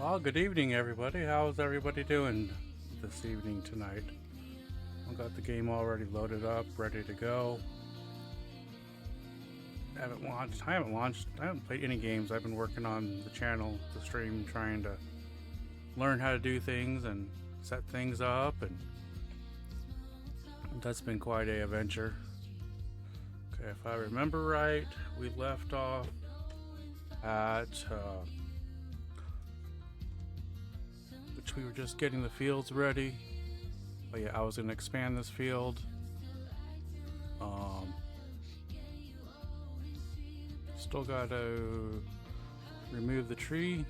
Well, good evening, everybody. How's everybody doing this evening tonight? I've got the game already loaded up, ready to go. I haven't played any games. I've been working on the channel, the stream, trying to learn how to do things and set things up, and that's been quite a adventure. Okay, if I remember right, we left off at which we were just getting the fields ready. But yeah, I was going to expand this field. Still got to remove the tree.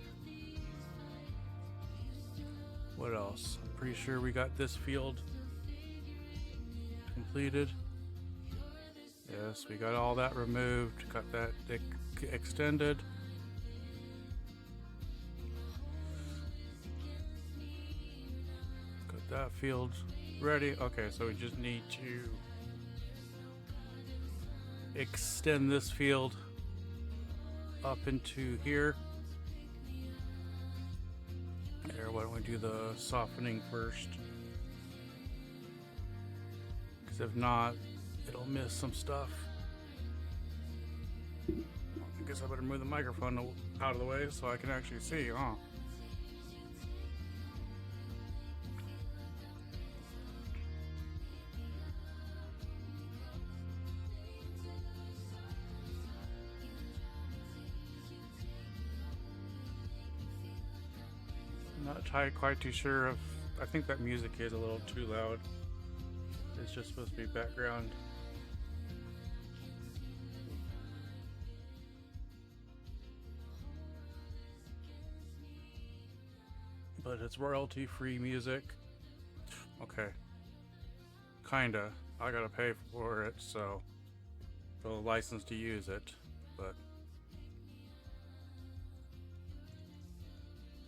What else? I'm pretty sure we got this field completed. Yes, we got all that removed, got that extended. Got that field ready. Okay, so we just need to extend this field up into here. There, why don't we do the softening first? Because if not, it'll miss some stuff. I guess I better move the microphone out of the way so I can actually see, huh? Not quite too sure if I think that music is a little too loud. It's just supposed to be background. But it's royalty-free music. Okay. Kinda. I gotta pay for it, so the license to use it. But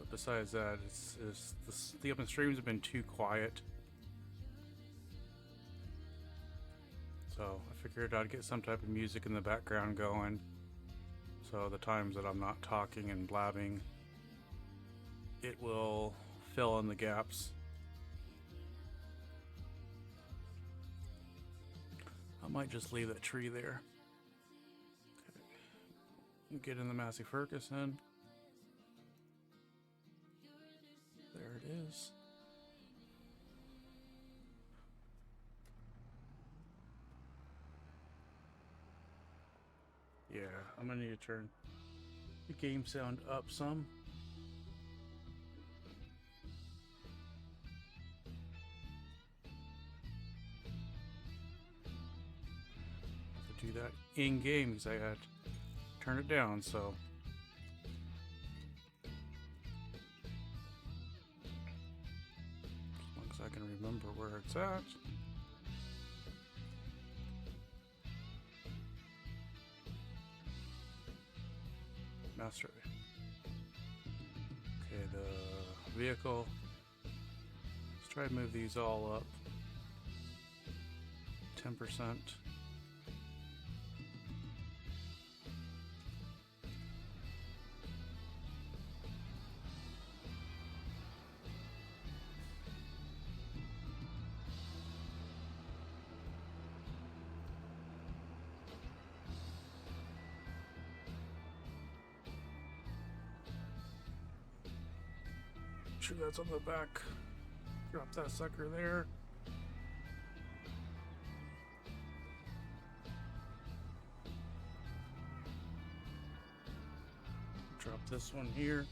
besides that, the open streams have been too quiet. So I figured I'd get some type of music in the background going. So the times that I'm not talking and blabbing, it will fill in the gaps. I might just leave that tree there. Okay. Get in the Massey Ferguson. There it is. Yeah, I'm gonna need to turn the game sound up some. To do that in game because I had to turn it down, so. As long as I can remember where it's at. Master. Okay, the vehicle. Let's try to move these all up 10%. Sure, that's on the back. Drop that sucker there. Drop this one here.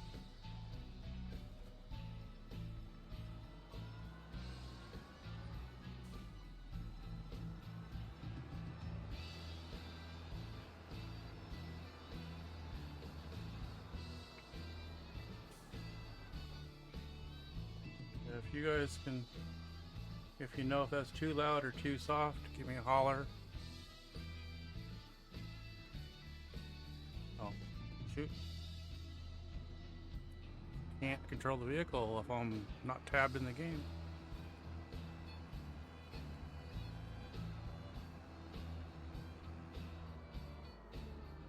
If you guys can, if you know if that's too loud or too soft, give me a holler. Oh, shoot. Can't control the vehicle if I'm not tabbed in the game.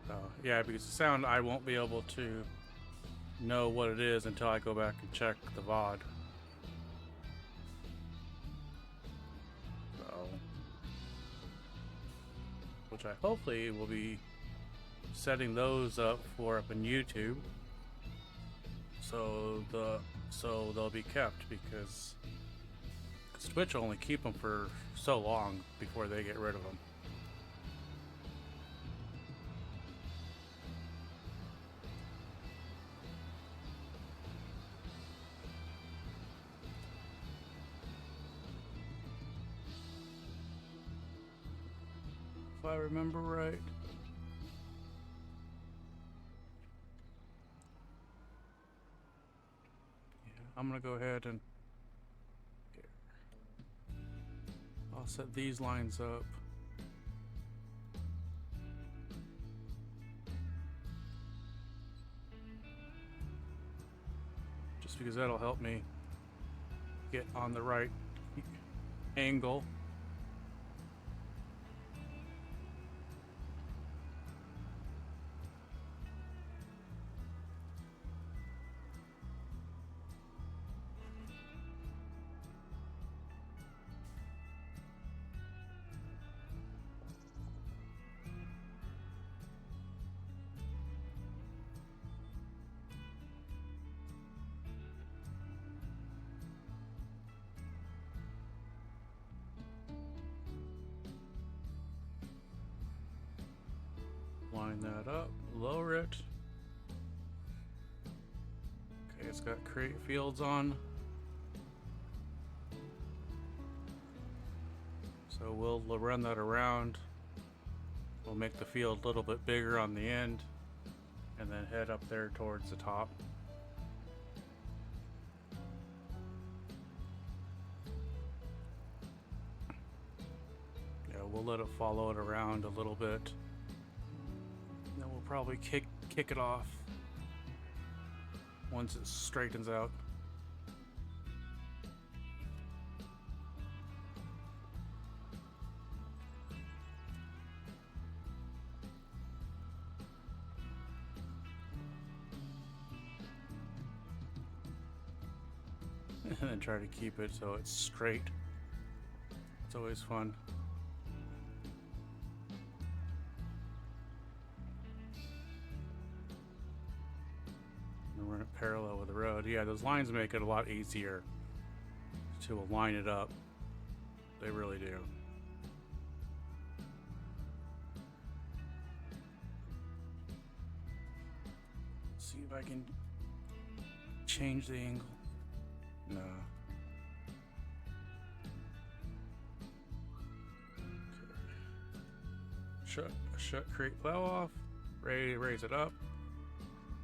So, yeah, because the sound I won't be able to know what it is until I go back and check the VOD. So, which I hopefully will be setting those up for up in YouTube, so they'll be kept, because Twitch will only keep them for so long before they get rid of them. If I remember right. I'm gonna go ahead and I'll set these lines up. Just because that'll help me get on the right angle. Line that up, lower it. Okay, it's got create fields on. So we'll run that around. We'll make the field a little bit bigger on the end and then head up there towards the top. Yeah, we'll let it follow it around a little bit. Then we'll probably kick it off once it straightens out. And then try to keep it so it's straight. It's always fun. And run it parallel with the road. Yeah, those lines make it a lot easier to line it up. They really do. Let's see if I can change the angle. No. Okay. Shut create plow off. Raise it up.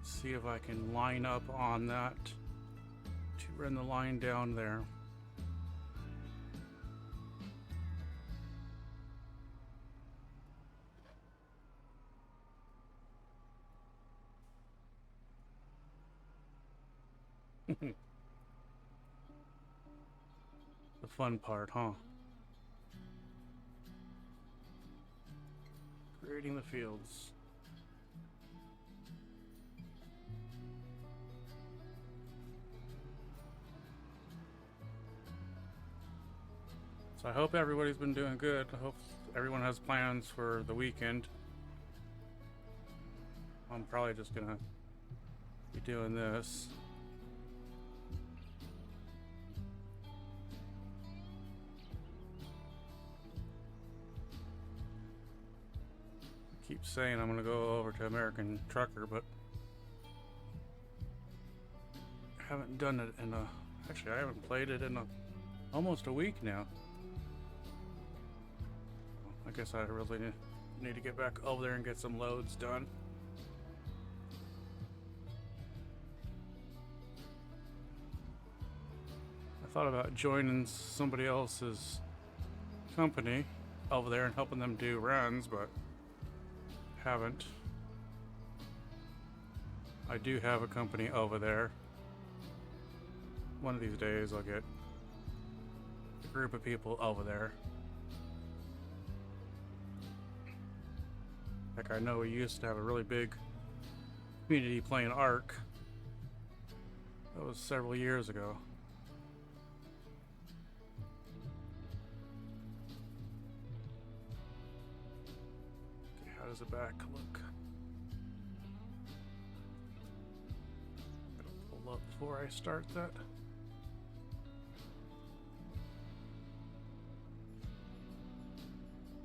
See if I can line up on that to run the line down there. The fun part, huh? Creating the fields. So I hope everybody's been doing good. I hope everyone has plans for the weekend. I'm probably just gonna be doing this. Keep saying I'm gonna go over to American Trucker, but I haven't done it in actually I haven't played it in almost a week now. I guess I really need to get back over there and get some loads done. I thought about joining somebody else's company over there and helping them do runs, but haven't. I do have a company over there. One of these days I'll get a group of people over there. Like, I know we used to have a really big community playing Ark, That was several years ago. Okay, how does the back look? I'm gonna pull up before I start that.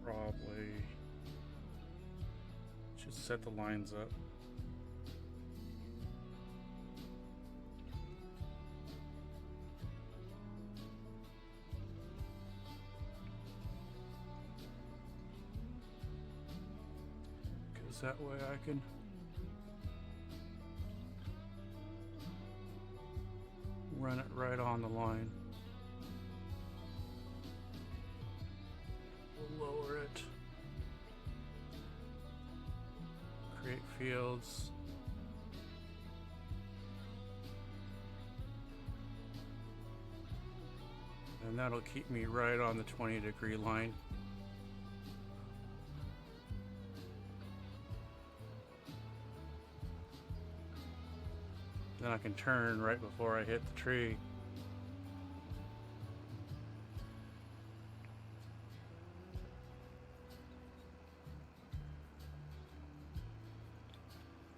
Probably should set the lines up. Because that way I can run it right on the line. We'll lower it. Create fields. And that'll keep me right on the 20-degree line. Then I can turn right before I hit the tree.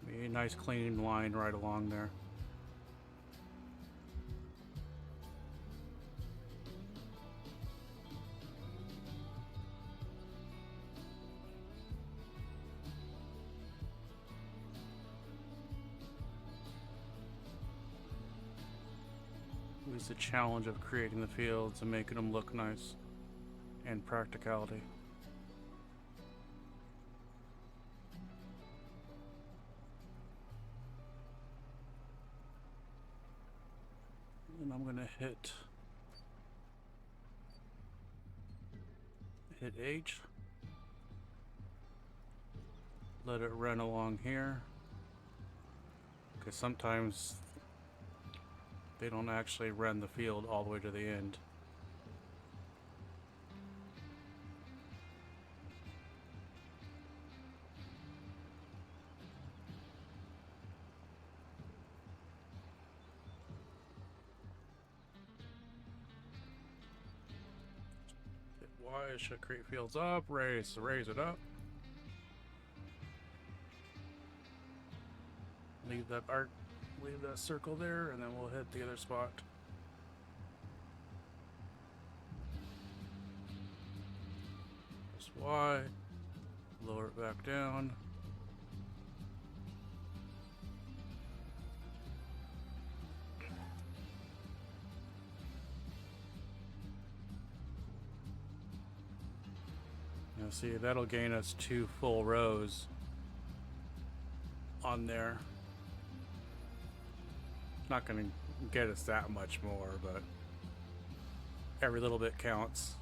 Be a nice clean line right along there. Is the challenge of creating the fields and making them look nice and practicality. And I'm gonna hit H, let it run along here, because sometimes they don't actually run the field all the way to the end. Hit Y, it should create fields up, raise it up. Leave that arc. Leave that circle there, and then we'll hit the other spot. Press Y, lower it back down. Now see, that'll gain us 2 full rows on there. Not going to get us that much more, but every little bit counts.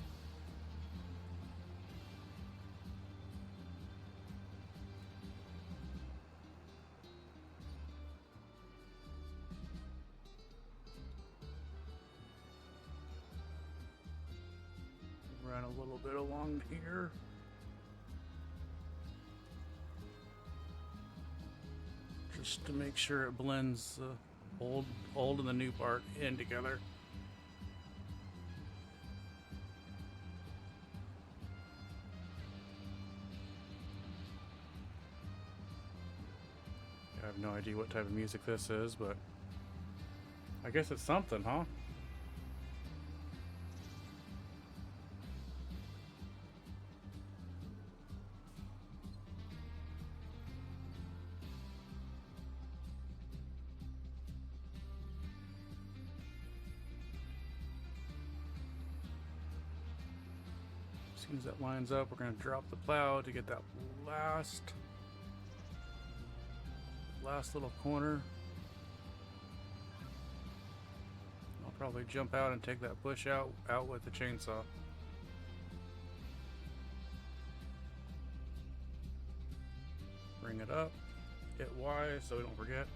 Run a little bit along here. Just to make sure it blends the old and the new part in together. I have no idea what type of music this is, but I guess it's something, huh? As soon as that lines up, we're going to drop the plow to get that last little corner. I'll probably jump out and take that bush out with the chainsaw. Bring it up, hit Y so we don't forget.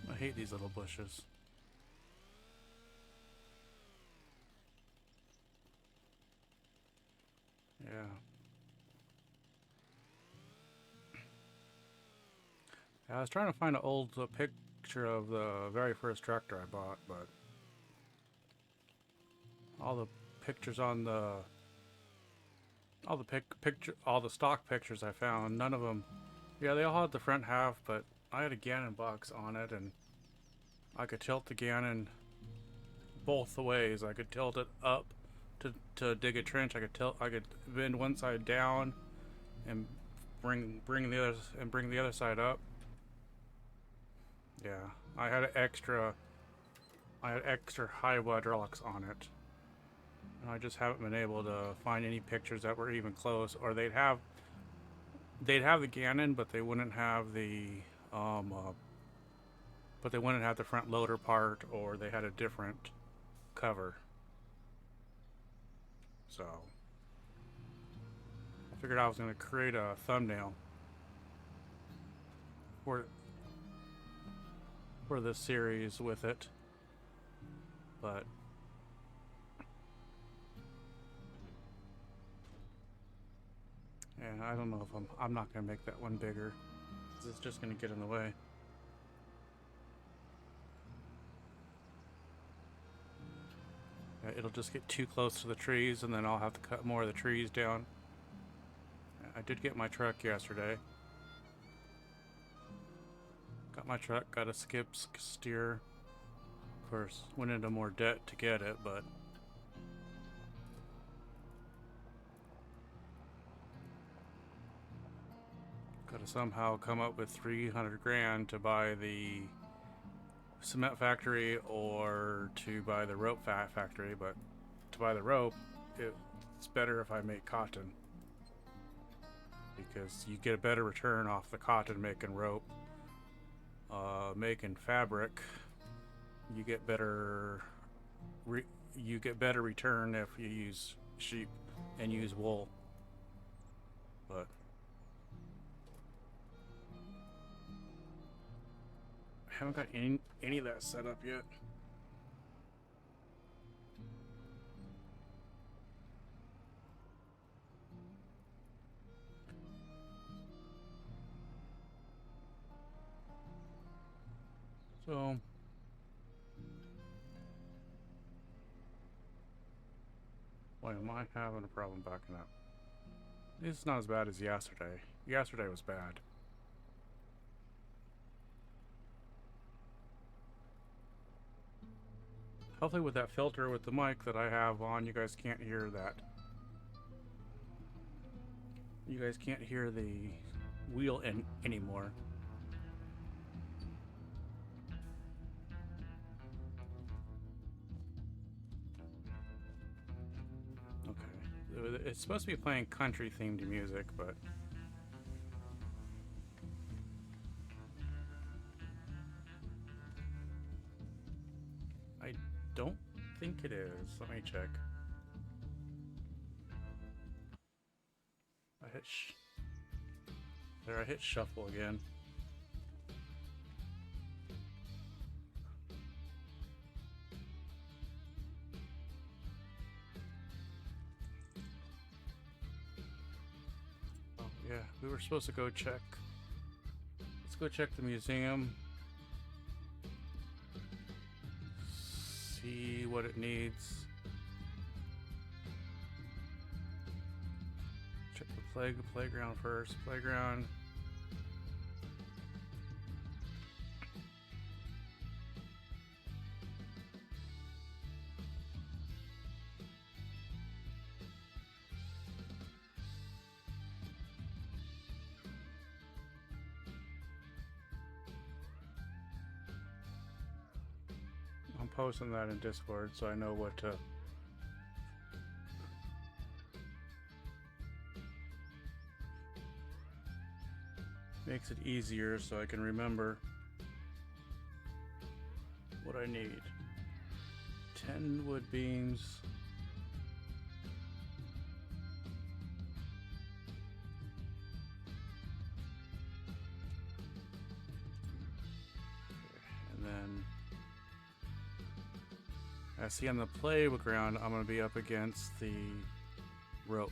I hate these little bushes. I was trying to find an old picture of the very first tractor I bought, but all the pictures on the all the stock pictures I found, none of them. Yeah, they all had the front half, but I had a Gannon box on it, and I could tilt the Gannon both the ways. I could tilt it up to dig a trench. I could bend one side down and bring the other side up. Yeah, I had extra high hydraulics on it, and I just haven't been able to find any pictures that were even close. Or they'd have the Gannon, but they wouldn't have the front loader part, or they had a different cover. So I figured I was going to create a thumbnail for this series with it, but yeah, I don't know if I'm not going to make that one bigger. It's just going to get in the way. It'll just get too close to the trees, and then I'll have to cut more of the trees down. I did get my truck yesterday. Got my truck, got a skip steer. Of course, went into more debt to get it, but gotta somehow come up with 300 grand to buy the cement factory or to buy the rope factory. But to buy the rope, it's better if I make cotton, because you get a better return off the cotton making rope. Making fabric, you get better return if you use sheep and use wool. But I haven't got any of that set up yet. So why am I having a problem backing up? It's not as bad as yesterday. Yesterday was bad. Hopefully with that filter with the mic that I have on, you guys can't hear that. You guys can't hear the wheel anymore. Okay. It's supposed to be playing country themed music, but I don't think it is. Let me check. I hit shuffle again. Oh yeah, we were supposed to go check. Let's go check the museum. See what it needs. Check the playground first. Playground. I'm posting that in Discord so I know what to. Makes it easier so I can remember what I need. 10 wood beams. And then I see on the playground I'm going to be up against the rope.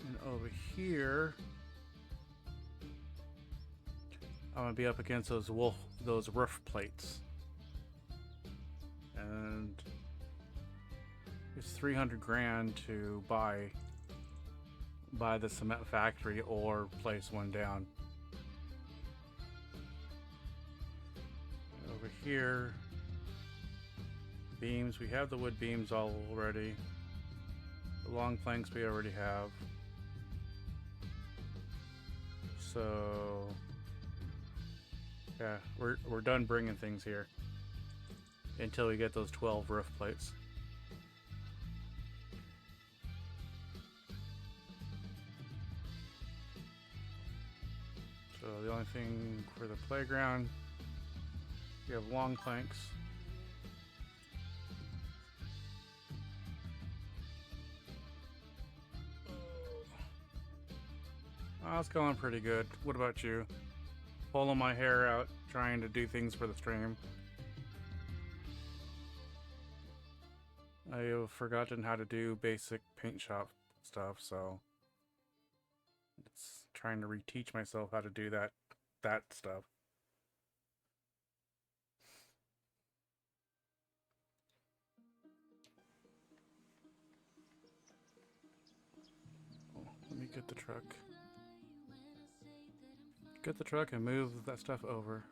And over here I'm gonna be up against those roof plates, and it's 300 grand to buy the cement factory or place one down. Over here, beams, we have the wood beams already. The long planks we already have. So yeah, we're done bringing things here until we get those 12 roof plates. So the only thing for the playground, you have long planks. Oh, it's going pretty good. What about you? Pulling my hair out, trying to do things for the stream. I have forgotten how to do basic paint shop stuff, so it's trying to reteach myself how to do that stuff. Oh, let me get the truck. Get the truck and move that stuff over.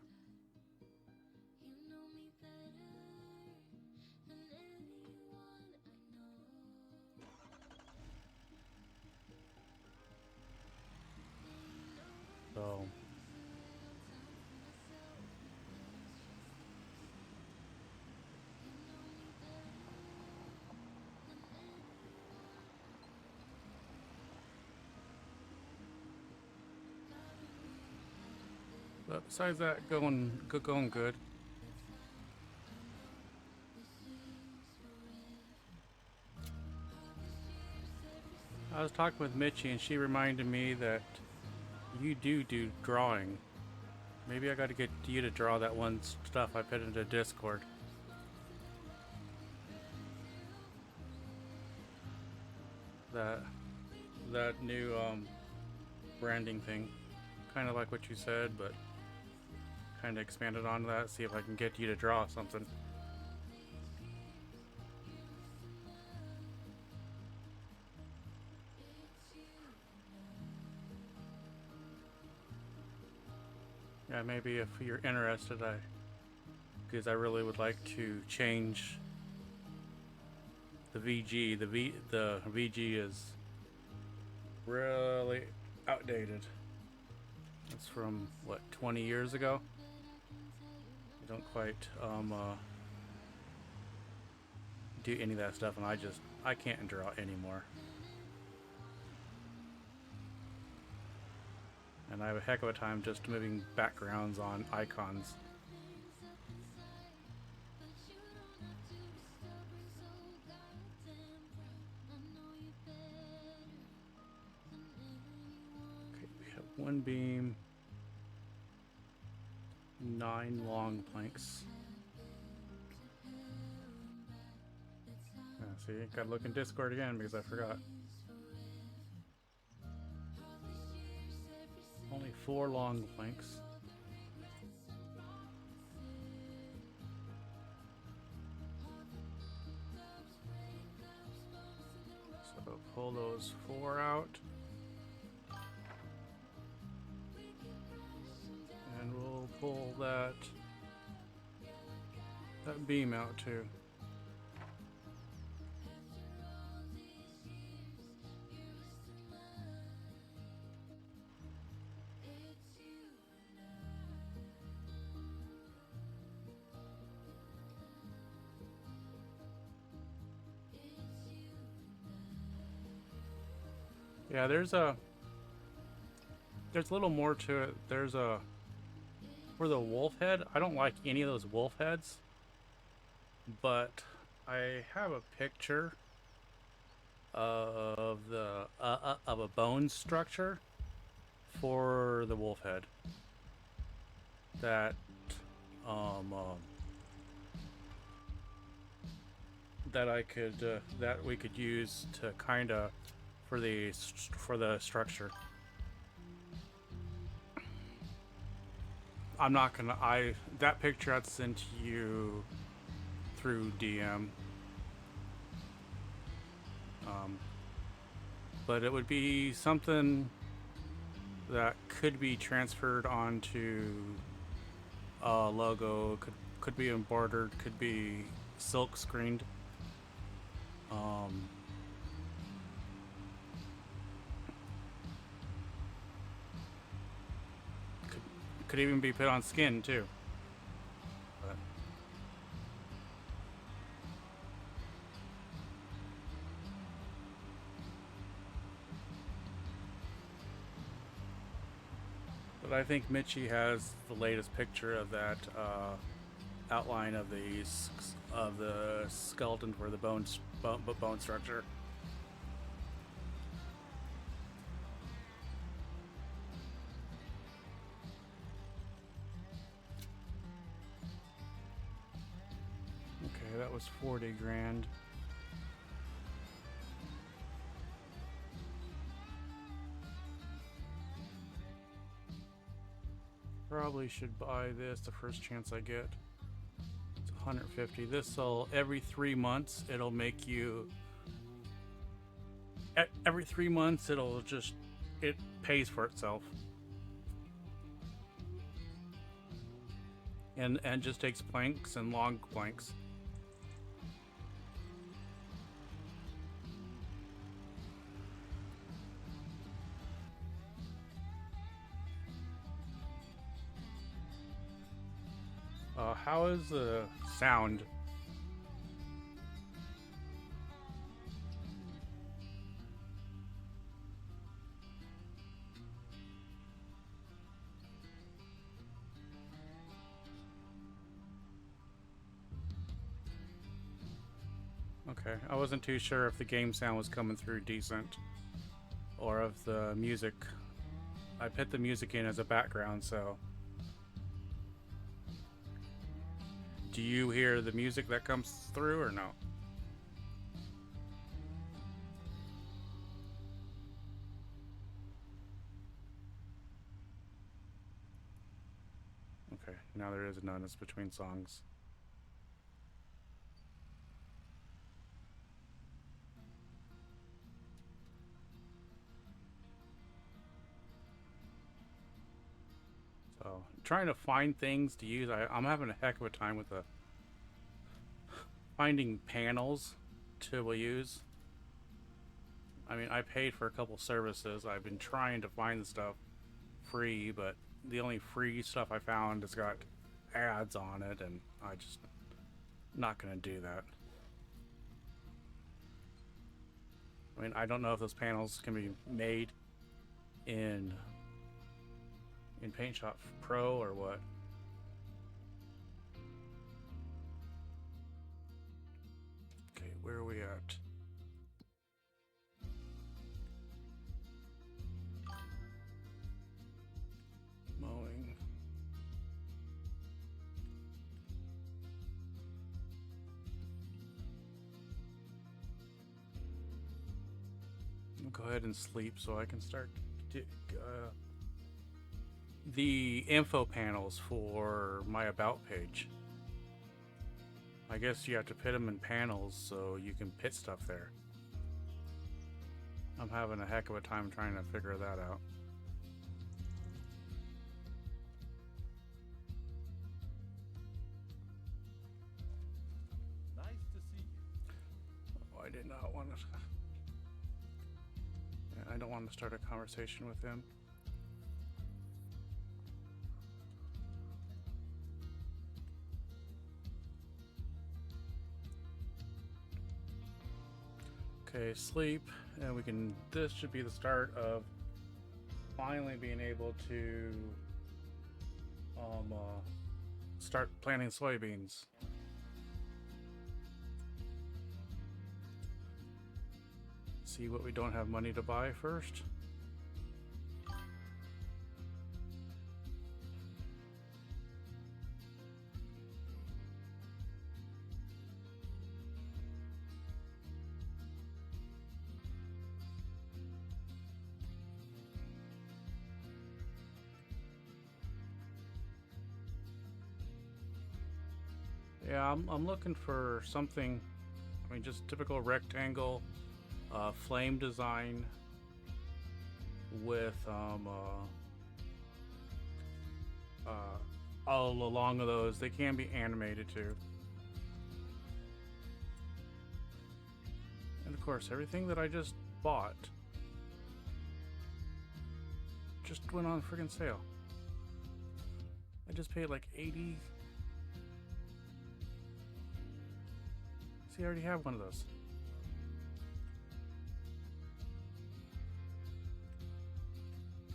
So but besides that, going good. I was talking with Mitchie and she reminded me that you do drawing. Maybe I gotta get you to draw that one stuff I put into Discord. That new branding thing. Kind of like what you said, but kind of expanded on that. See if I can get you to draw something. Yeah, maybe if you're interested, because I really would like to change the VG. The VG is really outdated. It's from what, 20 years ago? I don't quite do any of that stuff, and I can't draw anymore. And I have a heck of a time just moving backgrounds on icons. Okay, we have one beam, 9 long planks. See, gotta look in Discord again because I forgot. Only 4 long planks. So pull those 4 out. And we'll pull that beam out too. Yeah, there's a little more to it. There's a, for the wolf head, I don't like any of those wolf heads, but I have a picture of the of a bone structure for the wolf head that that I could that we could use to kind of for the structure. I'm not gonna. That picture I'd sent you through DM. Um, but it would be something that could be transferred onto a logo. Could be embroidered. Could be silk screened. Um, could could even be put on skin too. But I think Mitchie has the latest picture of that outline of the skeleton for the bone structure. Okay, that was 40 grand. Probably should buy this the first chance I get. It's 150. This'll every 3 months it'll make you. Every 3 months it pays for itself, and just takes planks and long planks. How is the sound? Okay, I wasn't too sure if the game sound was coming through decent or if the music. I put the music in as a background, so. Do you hear the music that comes through or no? Okay, now there is none. It's between songs. So, trying to find things to use. I'm having a heck of a time with finding panels to use. I mean, I paid for a couple services. I've been trying to find the stuff free, but the only free stuff I found has got ads on it, and I just not gonna do that. I mean, I don't know if those panels can be made in Paint Shop Pro or what. Okay, where are we at? Mowing. I'll go ahead and sleep so I can start the info panels for my about page. I guess you have to put them in panels so you can put stuff there. I'm having a heck of a time trying to figure that out. Nice to see you. Oh, I did not want to. I don't want to start a conversation with him. Okay, sleep, and we can. This should be the start of finally being able to start planting soybeans. See what we don't have money to buy first. Yeah, I'm looking for something. I mean, just typical rectangle, flame design with all along of those. They can be animated too. And of course, everything that I just bought just went on friggin' sale. I just paid like 80. See, I already have one of those.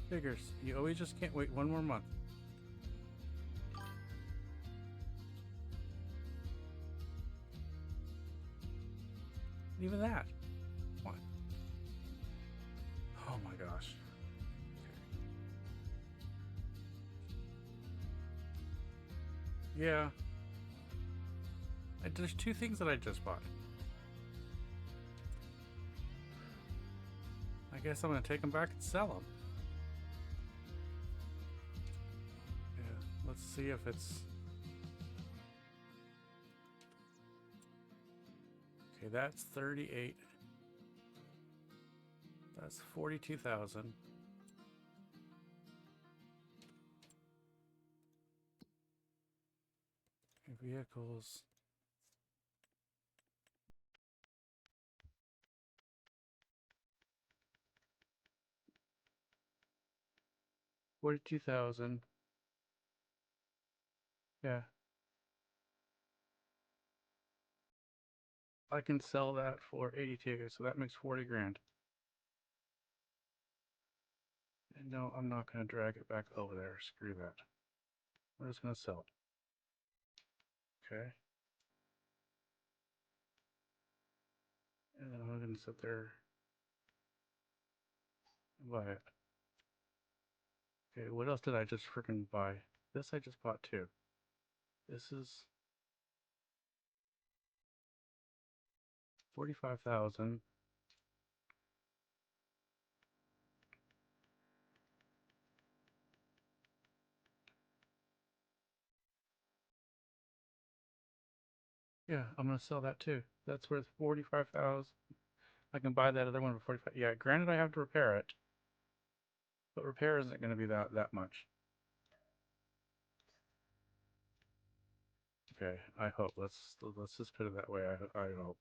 Figures. You always just can't wait one more month. Even that. What? Oh my gosh. Yeah. There's two things that I just bought. I guess I'm gonna take them back and sell them. Yeah, let's see if it's... Okay, that's 38. That's 42,000. Vehicles. $42,000. Yeah. I can sell that for 82, so that makes 40 grand. And no, I'm not gonna drag it back over there. Screw that. I'm just gonna sell it. Okay. And then I'm gonna sit there and buy it. Okay, what else did I just freaking buy? This I just bought too. This is 45,000. Yeah, I'm gonna sell that too. That's worth 45,000. I can buy that other one for 45. Yeah, granted I have to repair it, but repair isn't gonna be that much. Okay, I hope. Let's just put it that way. I hope.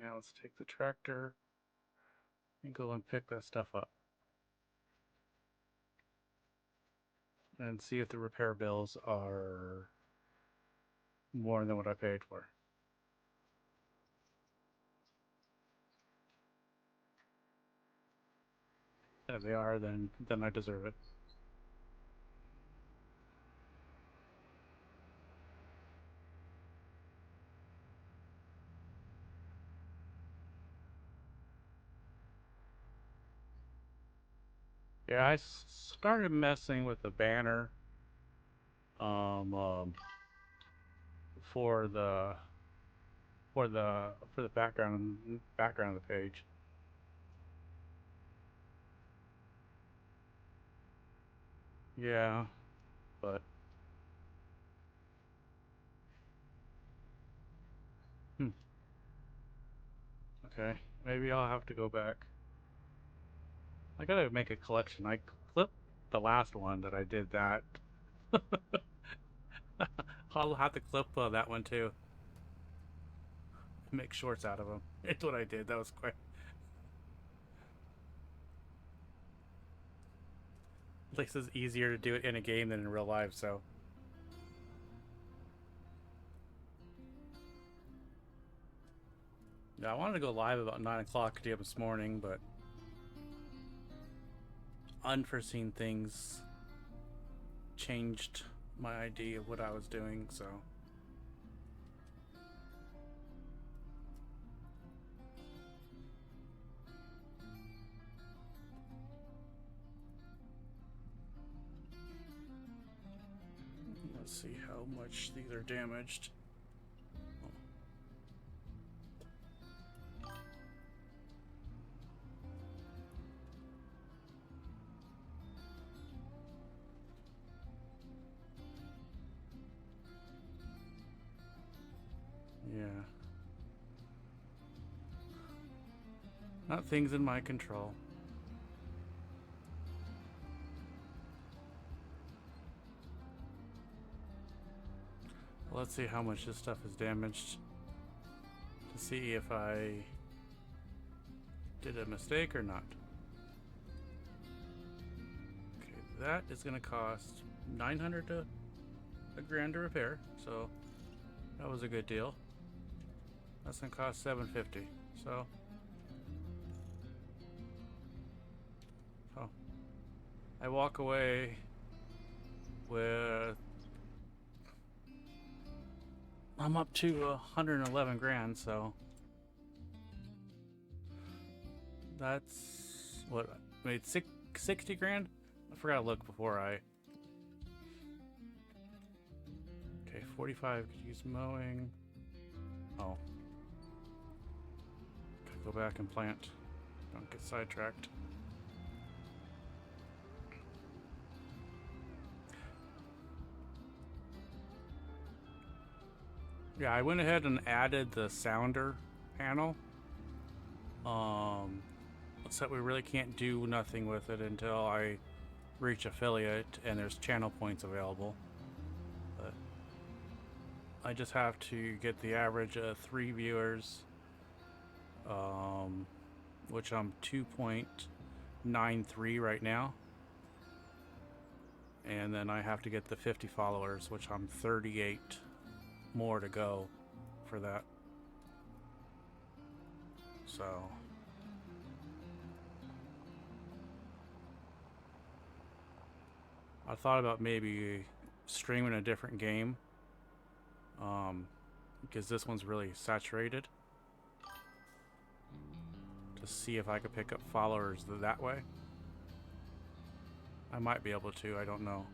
Now let's take the tractor and go and pick that stuff up and see if the repair bills are more than what I paid for. If they are, then I deserve it. Yeah, I started messing with the banner um, um for the for the background of the page. Yeah, but hmm, okay, maybe I'll have to go back. I gotta make a collection. I clipped the last one that I did that. I'll have to clip that one too. Make shorts out of them. It's what I did. That was quite. At least it's easier to do it in a game than in real life. So yeah, I wanted to go live about 9 o'clock this morning, but unforeseen things changed my idea of what I was doing. So Let's see how much these are damaged. Yeah. Not things in my control. Let's see how much this stuff is damaged to see if I did a mistake or not. Okay, that is going to cost $900 to a grand to repair, so that was a good deal. That's going to cost $750. So I walk away with, I'm up to 111 grand, so that's what made 60 grand. I forgot to look before I. Okay, 45 could use mowing. Oh, gotta go back and plant. Don't get sidetracked. Yeah, I went ahead and added the sounder panel. So we really can't do nothing with it until I reach affiliate and there's channel points available. But I just have to get the average of 3 viewers, which I'm 2.93 right now. And then I have to get the 50 followers, which I'm 38 more to go for that. So I thought about maybe streaming a different game, because this one's really saturated, to see if I could pick up followers that way. I might be able to, I don't know.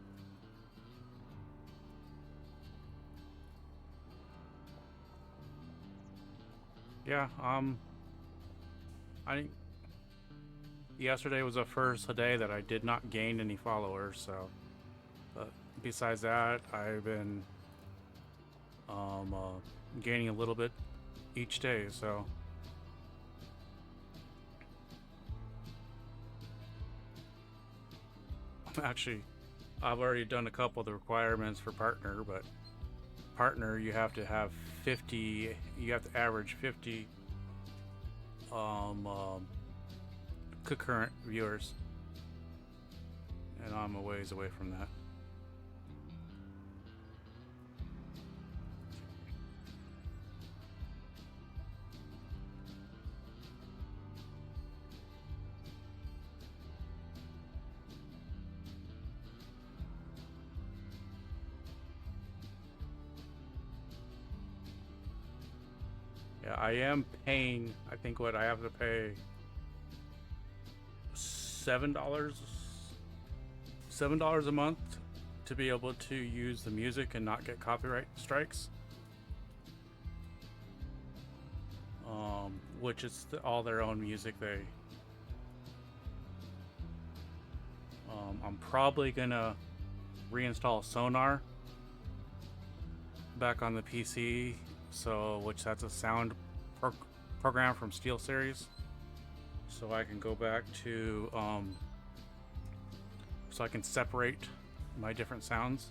Yeah, I think yesterday was the first day that I did not gain any followers, so but besides that, I've been gaining a little bit each day, so actually I've already done a couple of the requirements for partner, but partner you have to have 50, you have to average 50 concurrent viewers, and I'm a ways away from that. Yeah, I am paying, I think what I have to pay $7 a month to be able to use the music and not get copyright strikes, which is all their own music. I'm probably gonna reinstall Sonar back on the PC, which that's a sound program from SteelSeries, so I can go back to so I can separate my different sounds.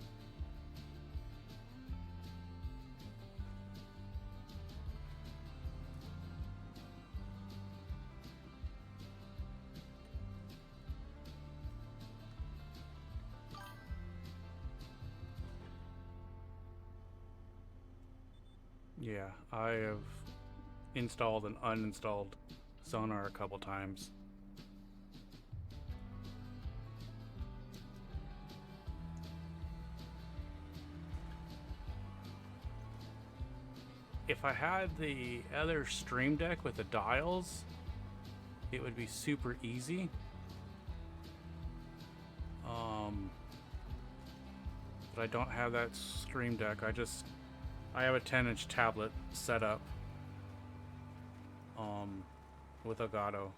Yeah, I have installed and uninstalled Sonar a couple times. If I had the other Stream Deck with the dials, it would be super easy. but I don't have that Stream Deck. I have a 10-inch tablet set up with Elgato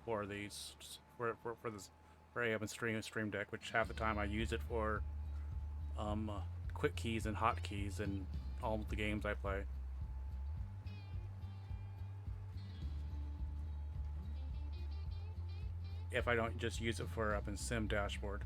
for these for this for AM and Stream Deck, which half the time I use it for quick keys and hotkeys and all the games I play. If I don't just use it for up in Sim dashboard.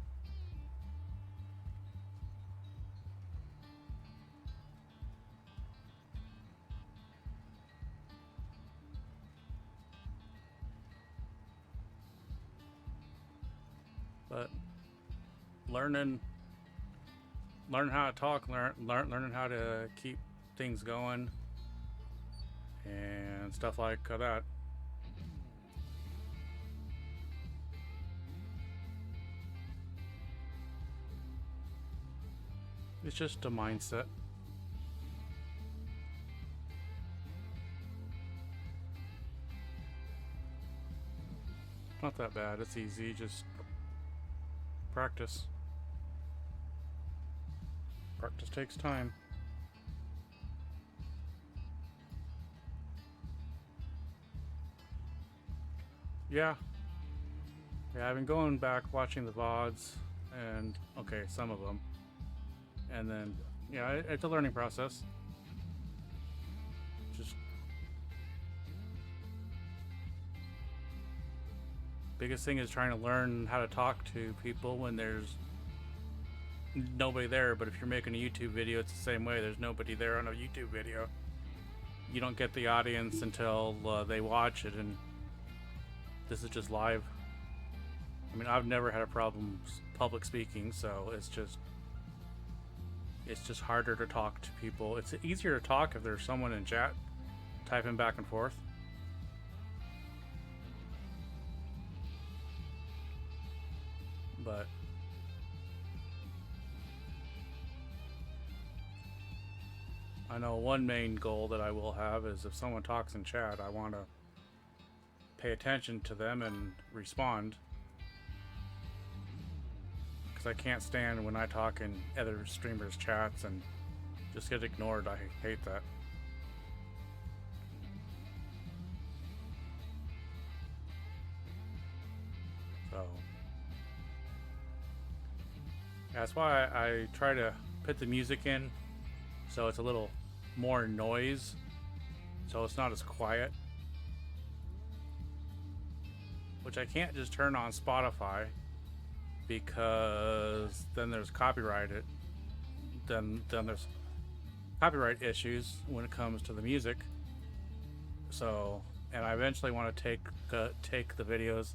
But learning how to talk, learning how to keep things going and stuff like that. It's just a mindset. Not that bad, it's easy, just practice. Practice takes time. Yeah. Yeah, I've been going back watching the VODs and okay, some of them. And then yeah, it's a learning process. Just biggest thing is trying to learn how to talk to people when there's nobody there. But if you're making a YouTube video, it's the same way. There's nobody there on a YouTube video. You don't get the audience until they watch it, and this is just live. I mean, I've never had a problem public speaking, so it's just harder to talk to people. It's easier to talk if there's someone in chat typing back and forth. But I know one main goal that I will have is if someone talks in chat, I want to pay attention to them and respond. Because I can't stand when I talk in other streamers' chats and just get ignored. I hate that. So that's why I try to put the music in so it's a little more noise, so it's not as quiet. Which I can't just turn on Spotify because then there's copyrighted. Then there's copyright issues when it comes to the music. So, and I eventually want to take the videos.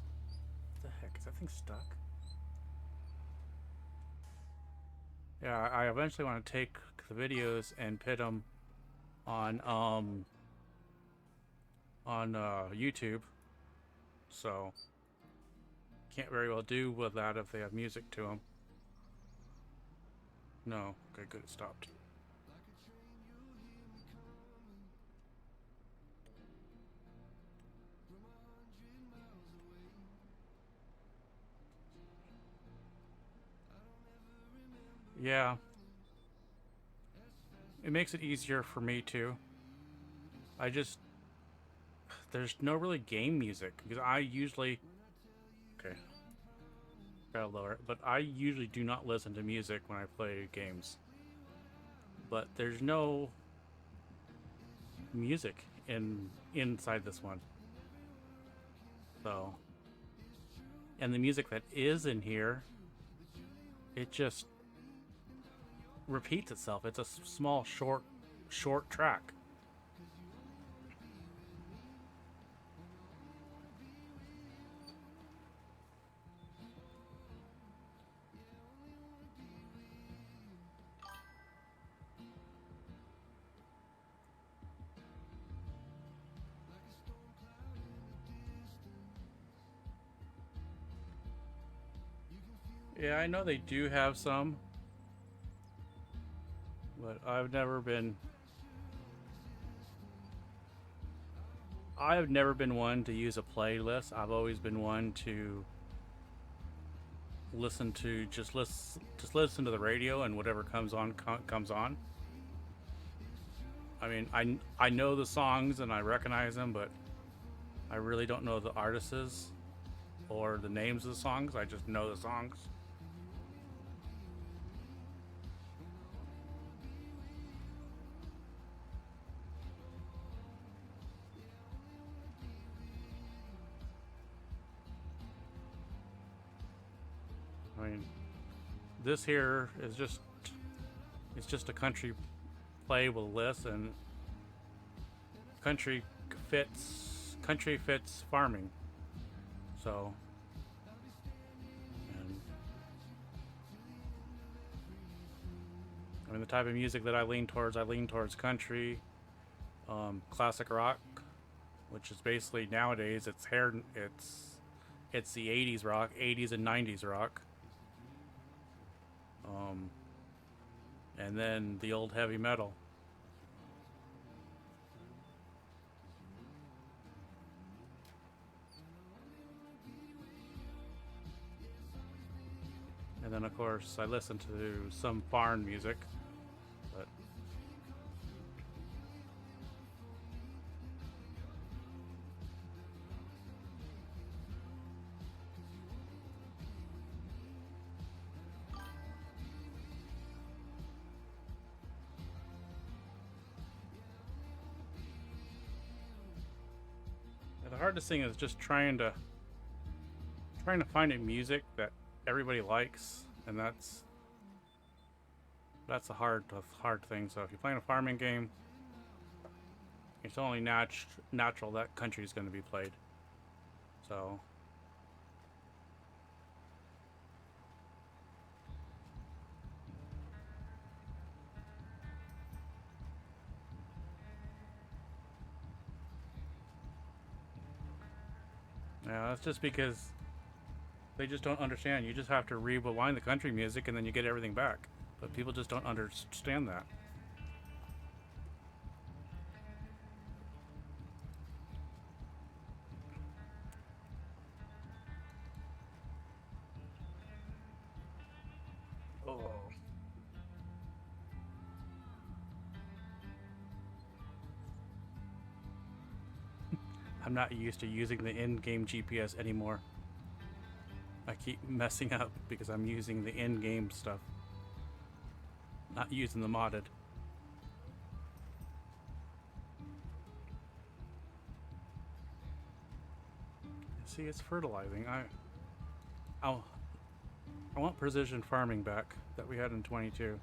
What the heck is that thing stuck? Yeah, I eventually want to take the videos and put them on YouTube. So can't very well do with that if they have music to them. No, okay, good, it stopped. Yeah. It makes it easier for me too. There's no really game music because I usually, okay, gotta lower it, but I usually do not listen to music when I play games. But there's no music inside this one. So, and the music that is in here, it just repeats itself. It's a small, short track. Yeah, I know they do have some, but I've never been one to use a playlist. I've always been one to listen to just listen to the radio and whatever comes on comes on. I mean, I know the songs and I recognize them, but I really don't know the artists or the names of the songs. I just know the songs. I mean, this here is just it's just a country play with a list, and country country fits farming. So, and I mean the type of music that I lean towards country, classic rock, which is basically nowadays it's the 80s rock, 80s and 90s rock. Um, and then the old heavy metal. And then, of course, I listen to some foreign music, but the hardest thing is just trying to find a music that everybody likes, and that's a hard thing. So if you're playing a farming game, it's only natural that country is going to be played. So yeah, that's just because they just don't understand. You just have to rewind the country music and then you get everything back. But people just don't understand that. Oh. I'm not used to using the in-game GPS anymore. I keep messing up because I'm using the in-game stuff, not using the modded. See, it's fertilizing. I'll, I want precision farming back that we had in 22.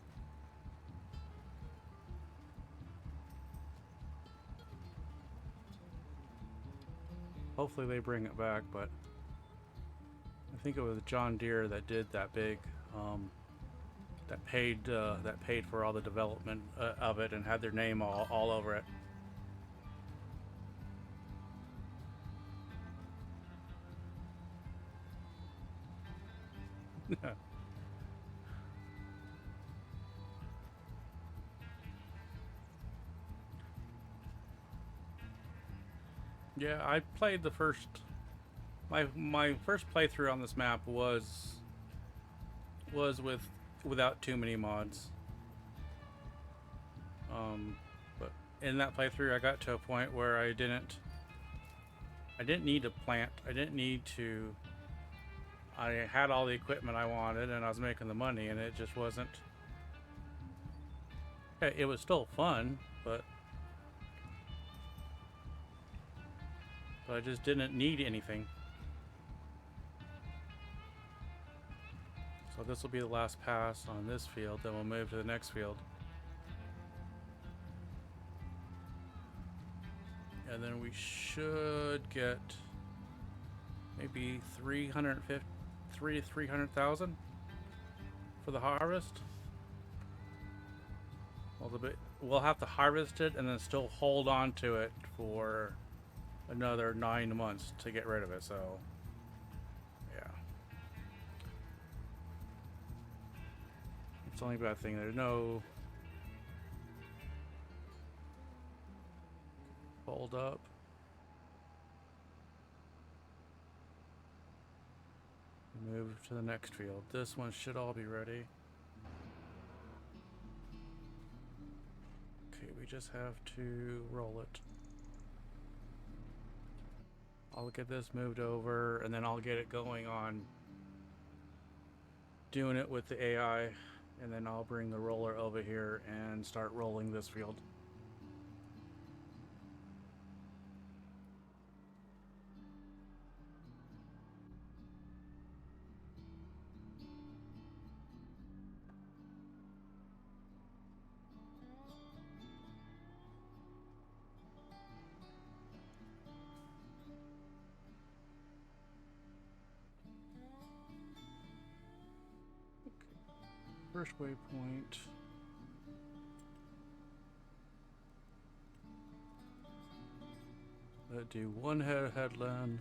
Hopefully they bring it back, but I think it was John Deere that did that big, that paid for all the development of it and had their name all over it. Yeah, I played the first. My first playthrough on this map was without too many mods. But in that playthrough, I got to a point where I didn't need to plant. I didn't need to. I had all the equipment I wanted, and I was making the money, and it just wasn't. It was still fun, but I just didn't need anything. So this will be the last pass on this field, then we'll move to the next field. And then we should get maybe 300,000 for the harvest. We'll have to harvest it and then still hold on to it for another 9 months to get rid of it. So yeah, it's the only bad thing. There's no fold up. Move to the next field. This one should all be ready. Okay, we just have to roll it. I'll get this moved over, and then I'll get it going on doing it with the AI, and then I'll bring the roller over here and start rolling this field. First waypoint. Let's do one headland.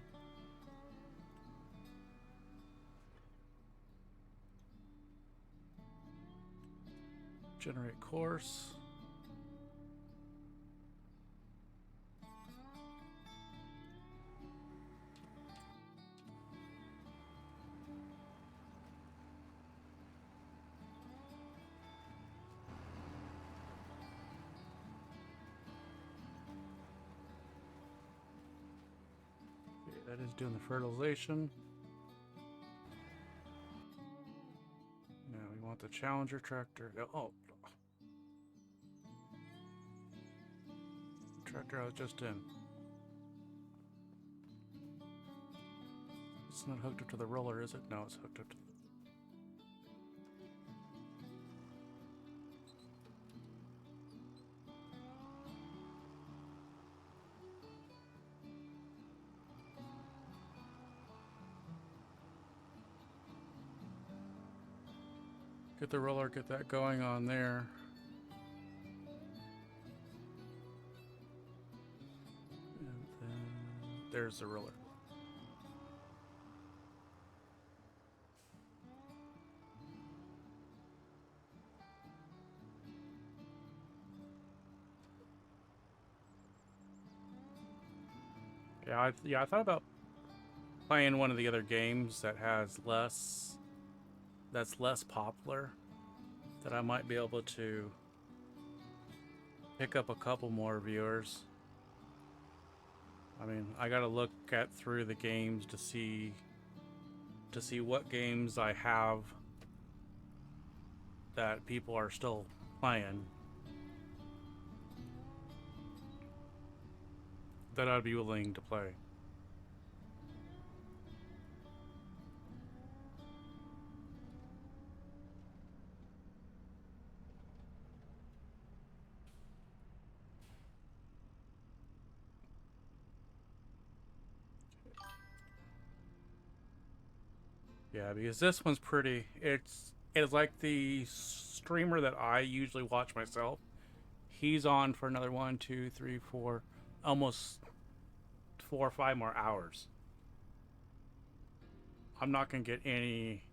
Generate course. That is doing the fertilization. Now we want the Challenger tractor. Oh. Tractor I was just in. It's not hooked up to the roller, is it? No, it's hooked up to get the roller, get that going on there. And then there's the roller. Yeah, I thought about playing one of the other games that has that's less popular, that I might be able to pick up a couple more viewers. I mean, I gotta look through the games to see what games I have that people are still playing that I'd be willing to play. Yeah, because this one's pretty. It's like the streamer that I usually watch myself. He's on for another 1, 2, 3, 4, almost 4 or 5 more hours. I'm not gonna get any.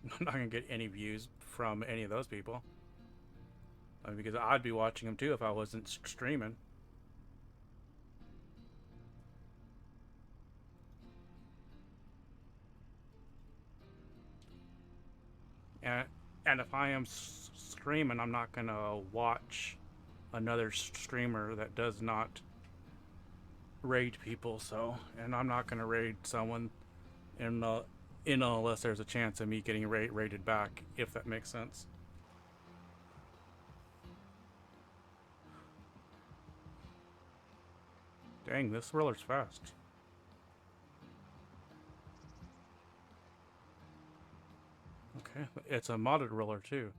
I'm not gonna get any views from any of those people. I mean, because I'd be watching them too if I wasn't streaming. And if I am streaming, I'm not gonna watch another streamer that does not raid people. So, and I'm not gonna raid someone unless there's a chance of me getting raided back, if that makes sense. Dang, this roller's fast. Okay, it's a modded roller too.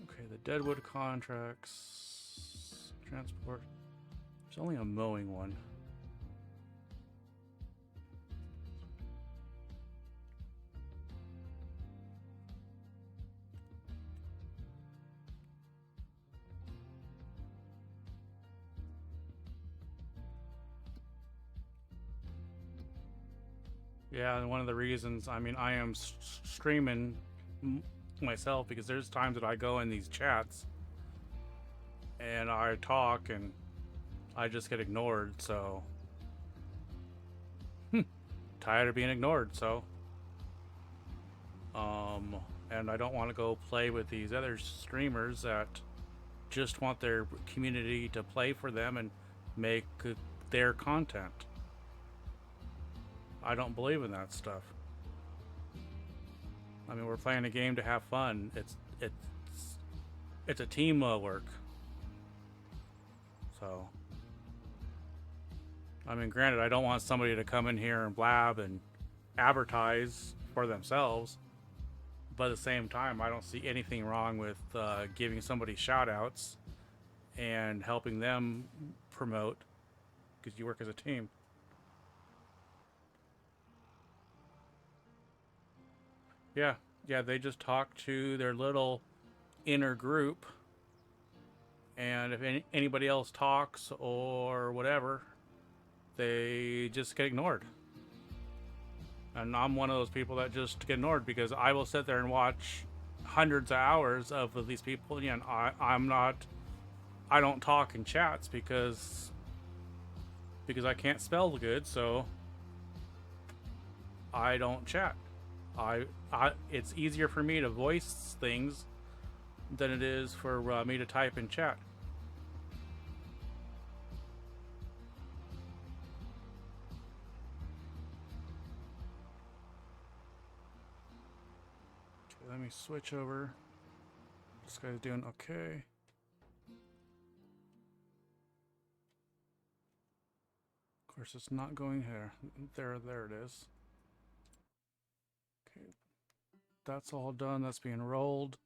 Okay, the Deadwood contracts, transport. There's only a mowing one. Yeah, and one of the reasons, I mean, I am streaming myself because there's times that I go in these chats and I talk and I just get ignored, so tired of being ignored, so and I don't want to go play with these other streamers that just want their community to play for them and make their content. I don't believe in that stuff. I mean, we're playing a game to have fun. It's a team work. So, I mean, granted, I don't want somebody to come in here and blab and advertise for themselves, but at the same time, I don't see anything wrong with giving somebody shout outs and helping them promote because you work as a team. Yeah, they just talk to their little inner group, and if anybody else talks or whatever, they just get ignored. And I'm one of those people that just get ignored because I will sit there and watch hundreds of hours of these people. And I don't talk in chats because I can't spell good, so I don't chat. It's easier for me to voice things than it is for me to type in chat. Okay, let me switch over. This guy's doing okay. Of course, it's not going here. There it is. Okay, that's all done. That's being rolled.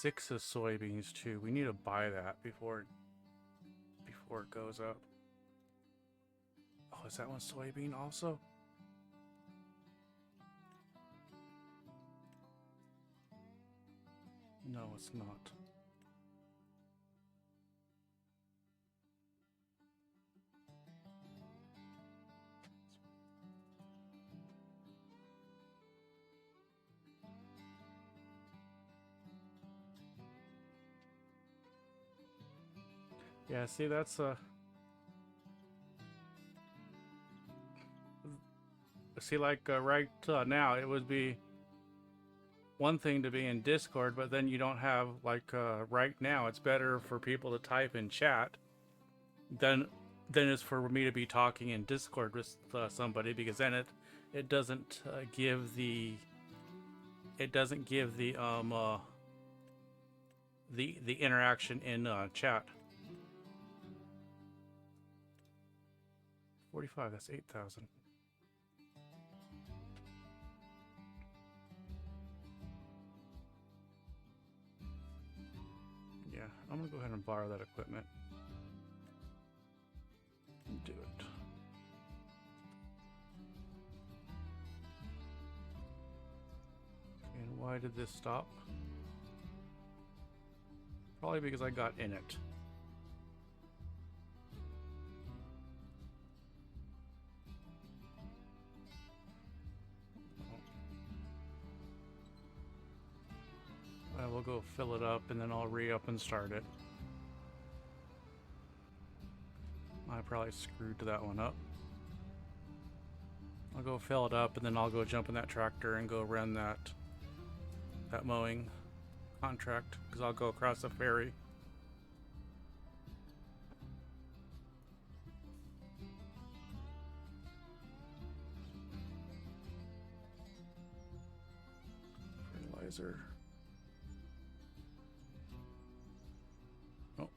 Six is soybeans too. We need to buy that before it goes up. Oh, is that one soybean also? No, it's not. Yeah, see, that's see, like right now, it would be one thing to be in Discord, but then you don't have like right now. It's better for people to type in chat than it's for me to be talking in Discord with somebody, because then it doesn't give the the interaction in chat. 45. That's 8,000. Yeah, I'm gonna go ahead and borrow that equipment. Do it. And why did this stop? Probably because I got in it. We'll go fill it up and then I'll re-up and start it. I probably screwed that one up. I'll go fill it up and then I'll go jump in that tractor and go run that mowing contract, because I'll go across the ferry. Fertilizer. Oh.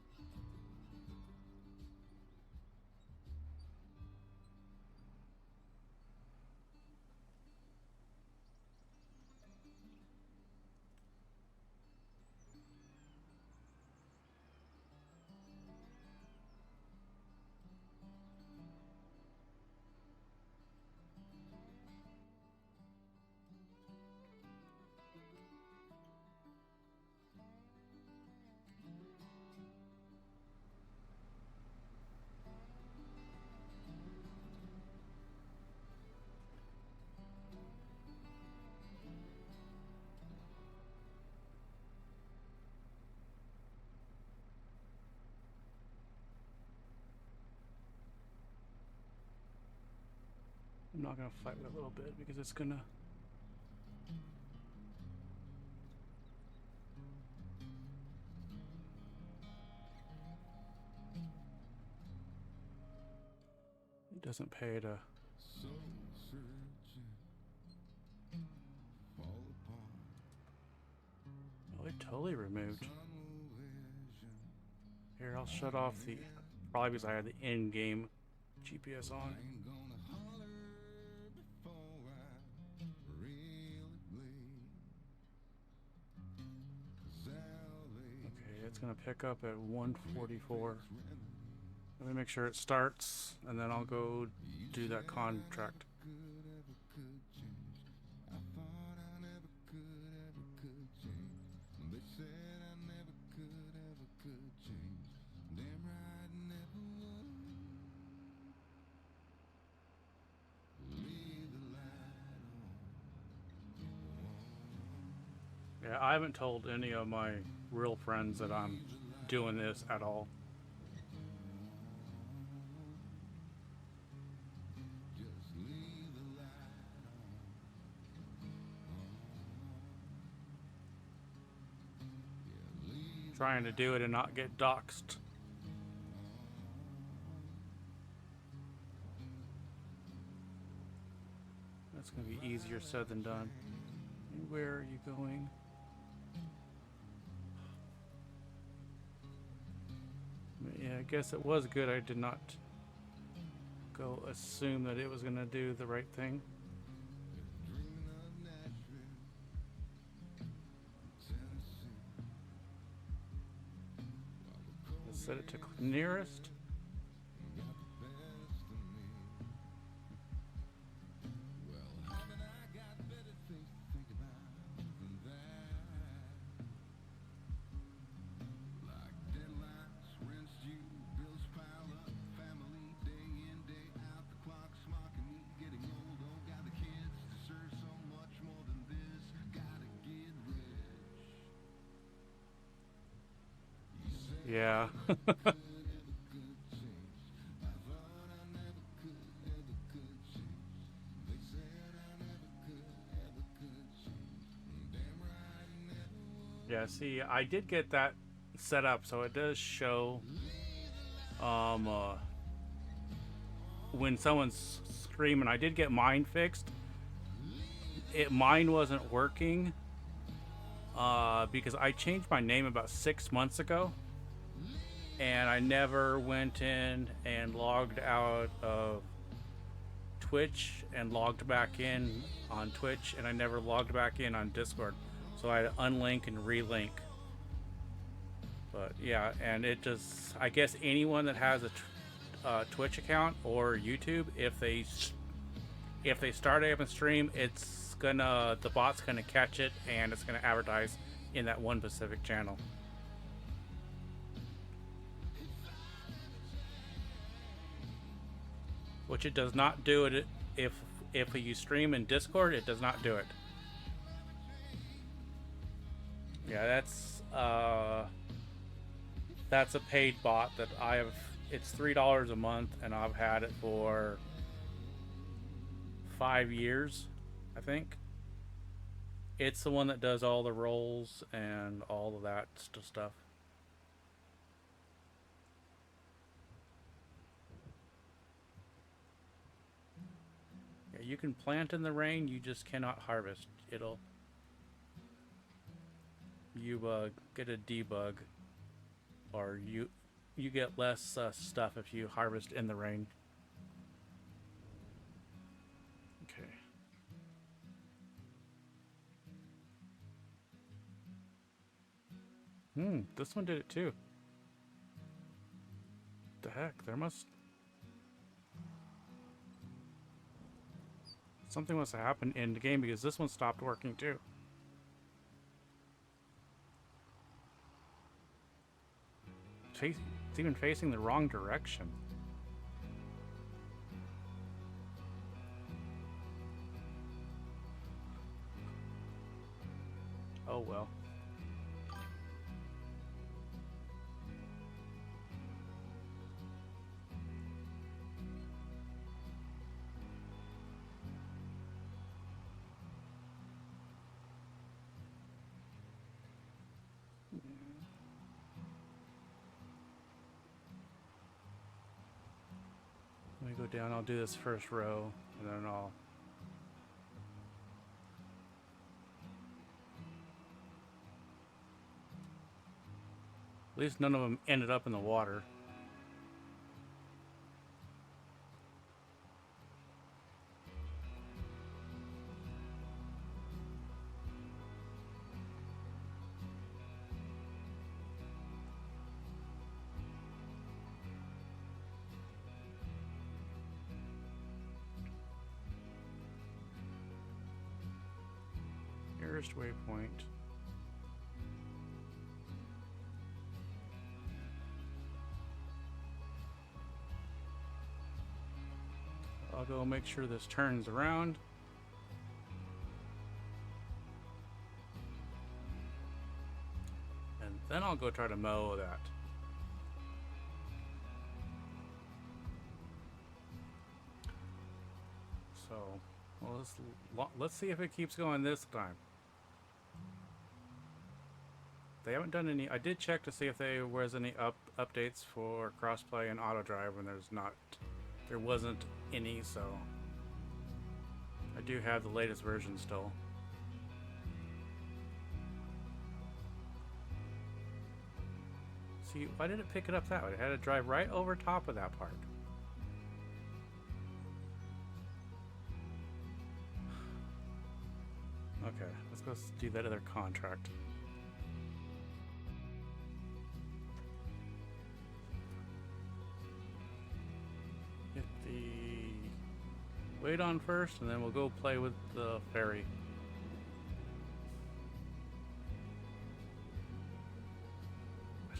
I'm not gonna fight with it a little bit because it's gonna. It doesn't pay to. Oh, it totally removed. Here, I'll shut off the. Probably because I had the in-game GPS on. Okay, it's gonna pick up at 144. Let me make sure it starts, and then I'll go do that contract. Yeah, I haven't told any of my real friends that I'm doing this at all. Trying to do it and not get doxxed. That's gonna be easier said than done. And where are you going? Yeah, I guess it was good I did not go assume that it was gonna do the right thing. Let's set it to nearest. Yeah. Yeah, see, I did get that set up, so it does show when someone's screaming. I did get mine fixed. Mine wasn't working because I changed my name about 6 months ago, and I never went in and logged out of Twitch and logged back in on Twitch, and I never logged back in on Discord. So I had to unlink and relink. But yeah, and it just, I guess anyone that has a Twitch account or YouTube, if they start up a stream, the bot's gonna catch it and it's gonna advertise in that one specific channel. Which it does not do it if you stream in Discord. It does not do it. Yeah, that's a paid bot that I have. It's $3 a month, and I've had it for 5 years, I think. It's the one that does all the rolls and all of that stuff. Yeah, you can plant in the rain, you just cannot harvest. You get a debug, or you get less stuff if you harvest in the rain. Okay. This one did it too. The heck, something must have happened in the game because this one stopped working too. It's even facing the wrong direction. Oh well. down, I'll do this first row, and then I'll... At least none of them ended up in the water. Nearest waypoint. I'll go make sure this turns around. And then I'll go try to mow that. So, well, let's see if it keeps going this time. They haven't done any. I did check to see if there was any updates for crossplay and auto drive, and there wasn't any, so I do have the latest version still. See, why did it pick it up that way? It had to drive right over top of that part. Okay, let's go do that other contract. Hit the wait on first, and then we'll go play with the ferry.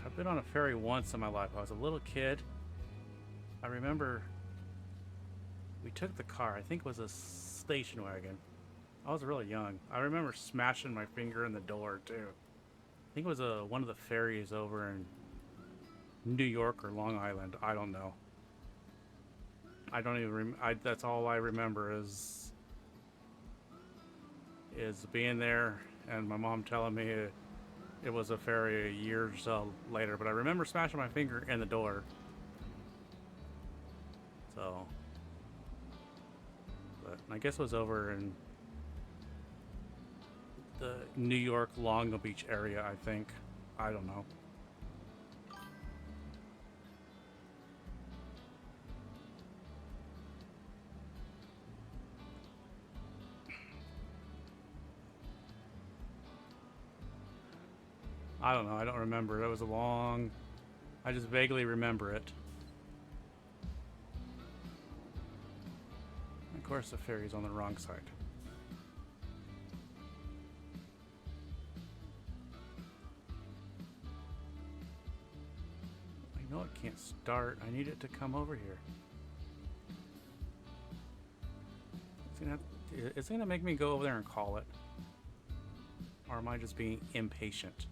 I've been on a ferry once in my life. I was a little kid. I remember we took the car. I think it was a station wagon. I was really young. I remember smashing my finger in the door too. I think it was one of the ferries over in New York or Long Island. I don't know. I don't even. That's all I remember is being there and my mom telling me it was a ferry a year or so later. But I remember smashing my finger in the door. So, but I guess it was over in the New York Long Beach area, I think. I don't know. I don't know. I don't remember. It was a long... I just vaguely remember it. Of course, the ferry's on the wrong side. I know it can't start. I need it to come over here. It's gonna make me go over there and call it. Or am I just being impatient?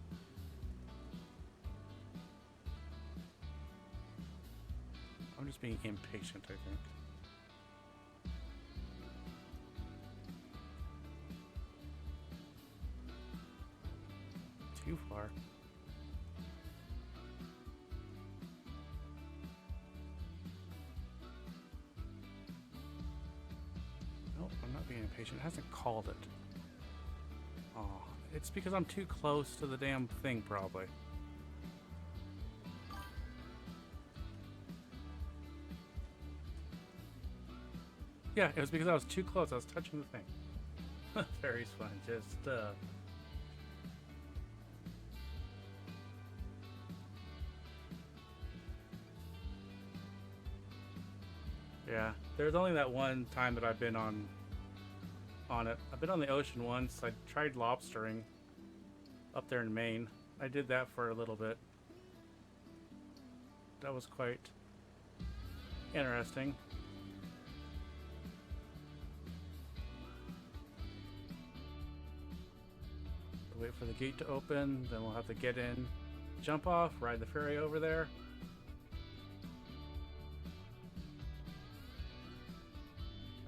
I'm just being impatient, I think. Too far. Nope, I'm not being impatient. It hasn't called it. Oh, it's because I'm too close to the damn thing, probably. Yeah, it was because I was too close. I was touching the thing. Very fun. Just, yeah, there's only that one time that I've been on it. I've been on the ocean once. I tried lobstering up there in Maine. I did that for a little bit. That was quite interesting. Wait for the gate to open, then we'll have to get in, jump off, ride the ferry over there.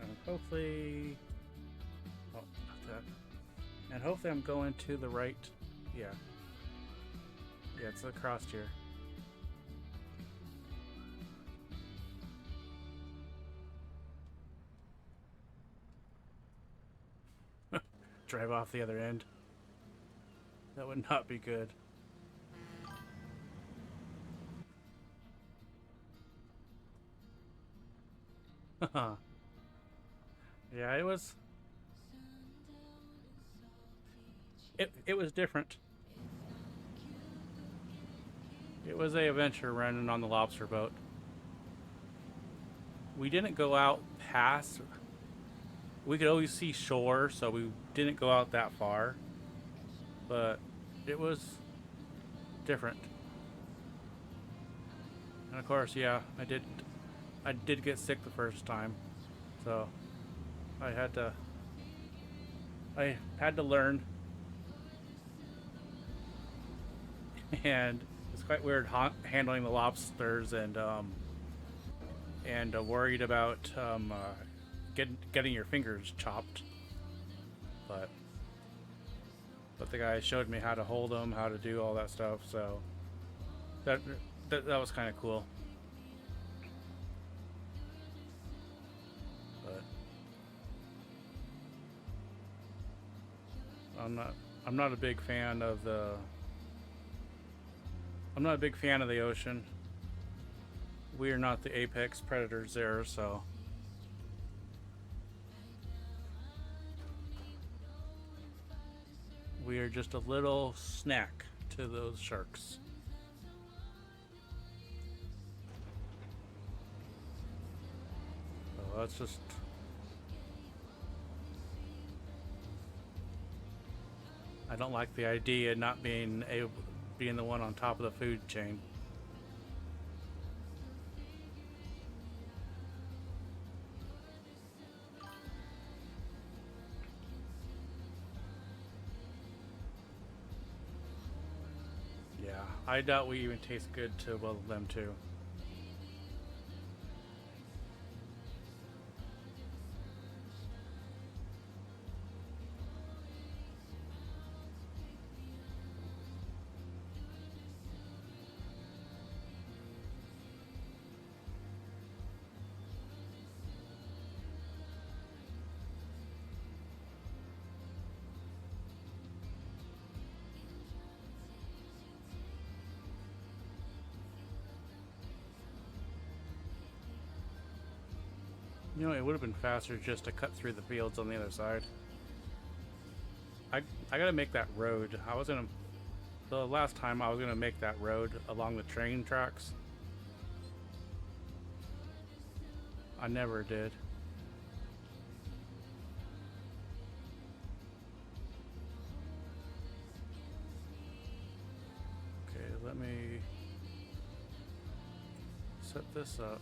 And hopefully... Oh, not that. And hopefully I'm going to the right... Yeah. Yeah, it's across here. drive off the other end. That would not be good. Yeah, it was. It was different. It was a adventure running on the lobster boat. We didn't go out past. We could always see shore, so we didn't go out that far. But it was different. And of course, yeah, I did get sick the first time, so I had to learn, and it's quite weird handling the lobsters and worried about getting your fingers chopped, but the guy showed me how to hold them, how to do all that stuff, so that was kind of cool. But I'm not a big fan of the ocean. We are not the apex predators there, so we are just a little snack to those sharks. So that's just. I don't like the idea of not being the one on top of the food chain. Yeah, I doubt we even taste good to both of them too. You know, it would have been faster just to cut through the fields on the other side. I gotta make that road. The last time I was gonna make that road along the train tracks. I never did. Okay, let me set this up.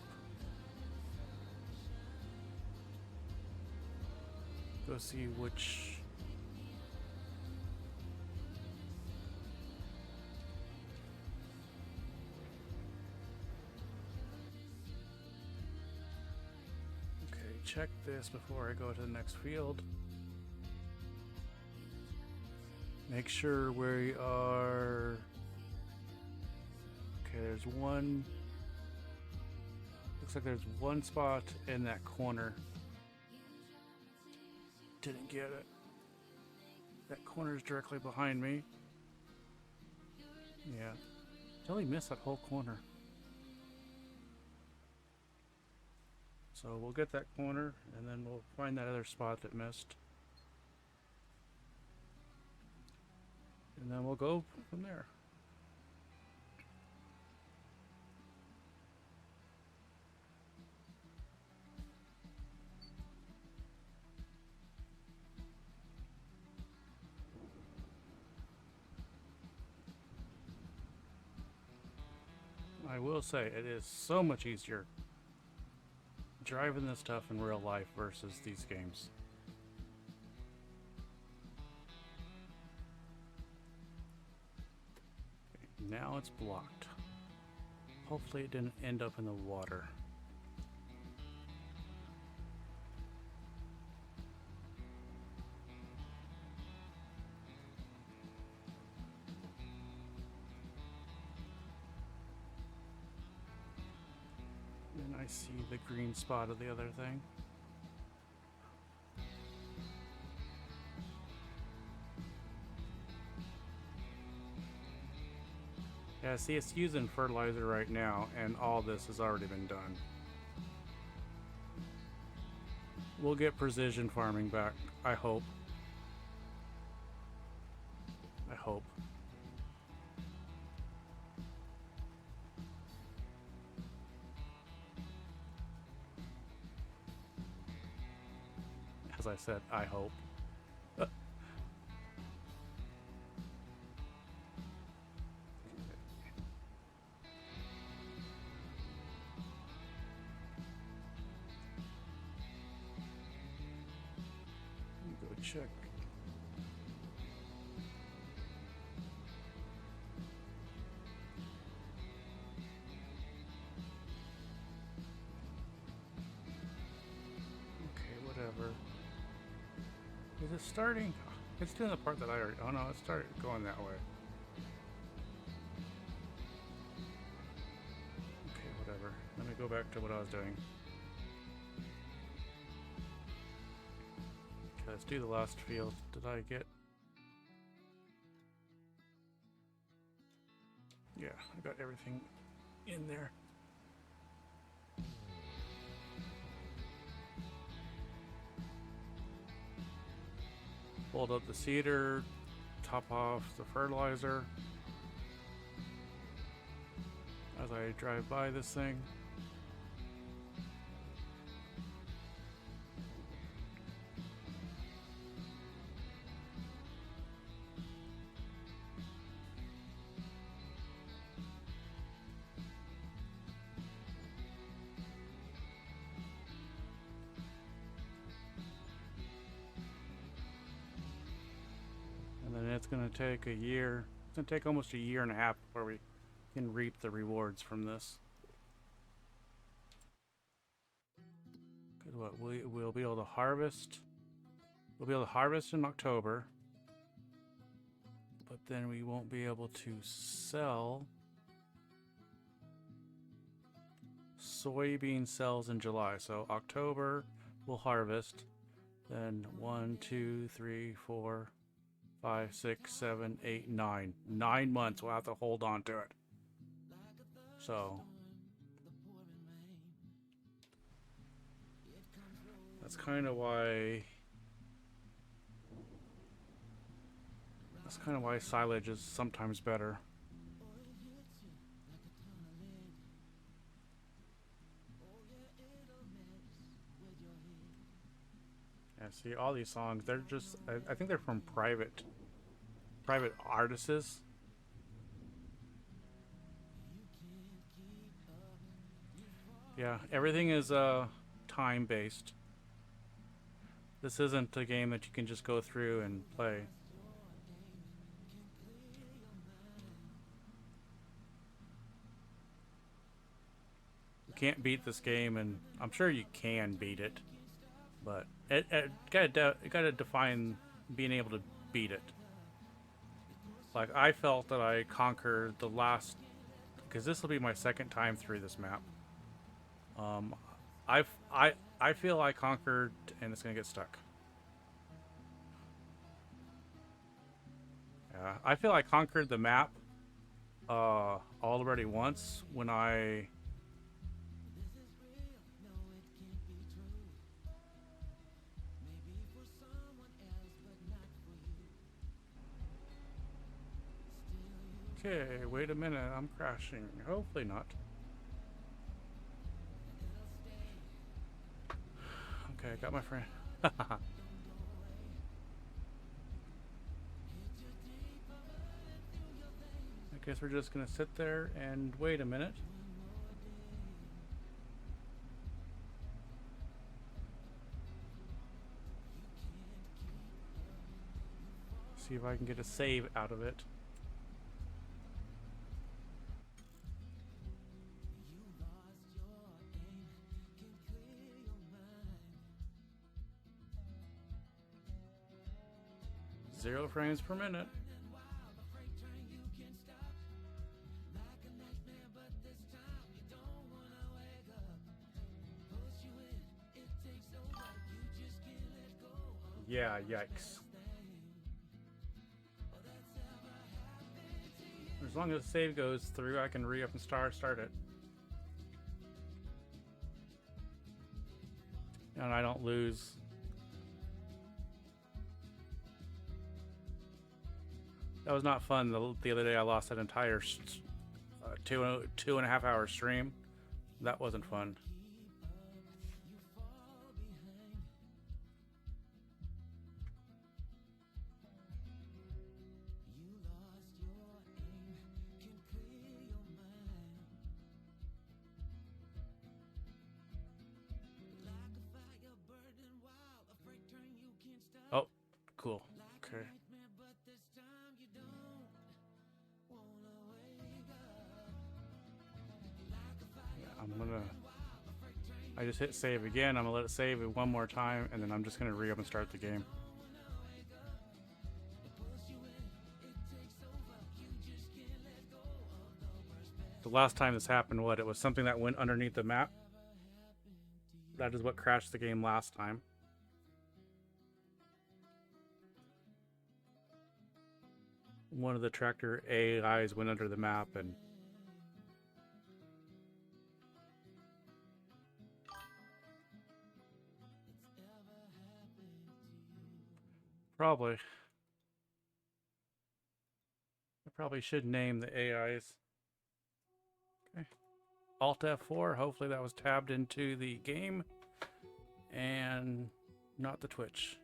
Go see which. Okay, check this before I go to the next field. Make sure we are. Okay, there's one. Looks like there's one spot in that corner. Didn't get it. That corner is directly behind me. Yeah. Totally missed that whole corner. So we'll get that corner and then we'll find that other spot that missed. And then we'll go from there. I will say it is so much easier driving this stuff in real life versus these games. Okay, now it's blocked. Hopefully it didn't end up in the water. I see the green spot of the other thing. Yeah, see, it's using fertilizer right now, and all this has already been done. We'll get precision farming back, I hope. I hope. As I said, I hope. Go check. Okay, whatever. Is it starting? It's doing the part that I already. Oh no, it started going that way. Okay, whatever. Let me go back to what I was doing. Okay, let's do the last field. Did I get? Yeah, I got everything in there. Fold up the seeder, top off the fertilizer as I drive by this thing. And then it's going to take a year. It's going to take almost a year and a half before we can reap the rewards from this. Because what we'll be able to harvest. We'll be able to harvest in October, but then we won't be able to sell soybean cells in July. So October we'll harvest. Then 1, 2, 3, 4, 5, 6, 7, 8, 9. 9 months we'll have to hold on to it. So that's kind of why silage is sometimes better. Yeah, see, all these songs, they're just, I think they're from private artists. Yeah, everything is time based. This isn't a game that you can just go through and play. You can't beat this game, and I'm sure you can beat it, but it gotta define being able to beat it. Like, I felt that I conquered the last, because this will be my second time through this map. I feel I conquered, and it's gonna get stuck. Yeah, I feel I conquered the map already once when I Okay, wait a minute, I'm crashing. Hopefully not. Okay, I got my friend. I guess we're just gonna sit there and wait a minute. See if I can get a save out of it. Zero frames per minute. Yeah, yikes. As long as the save goes through, I can re-up and start it. And I don't lose. That was not fun. The other day I lost that entire 2.5 hour stream. That wasn't fun. Oh, cool. Okay. I just hit save again. I'm gonna let it save it one more time, and then I'm just gonna re-up and start the game. The last time this happened, it was something that went underneath the map. That is what crashed the game last time. One of the tractor AIs went under the map and probably. I probably should name the AIs. Okay. Alt F4. Hopefully that was tabbed into the game and not the Twitch.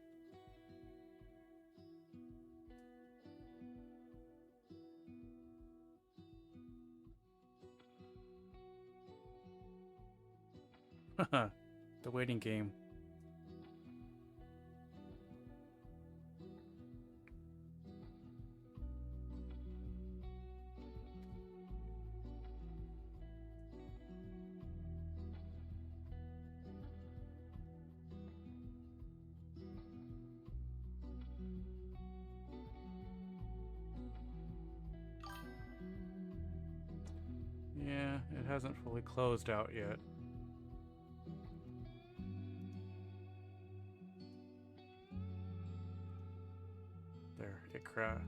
The waiting game. Yeah, it hasn't fully closed out yet. There, it crashed.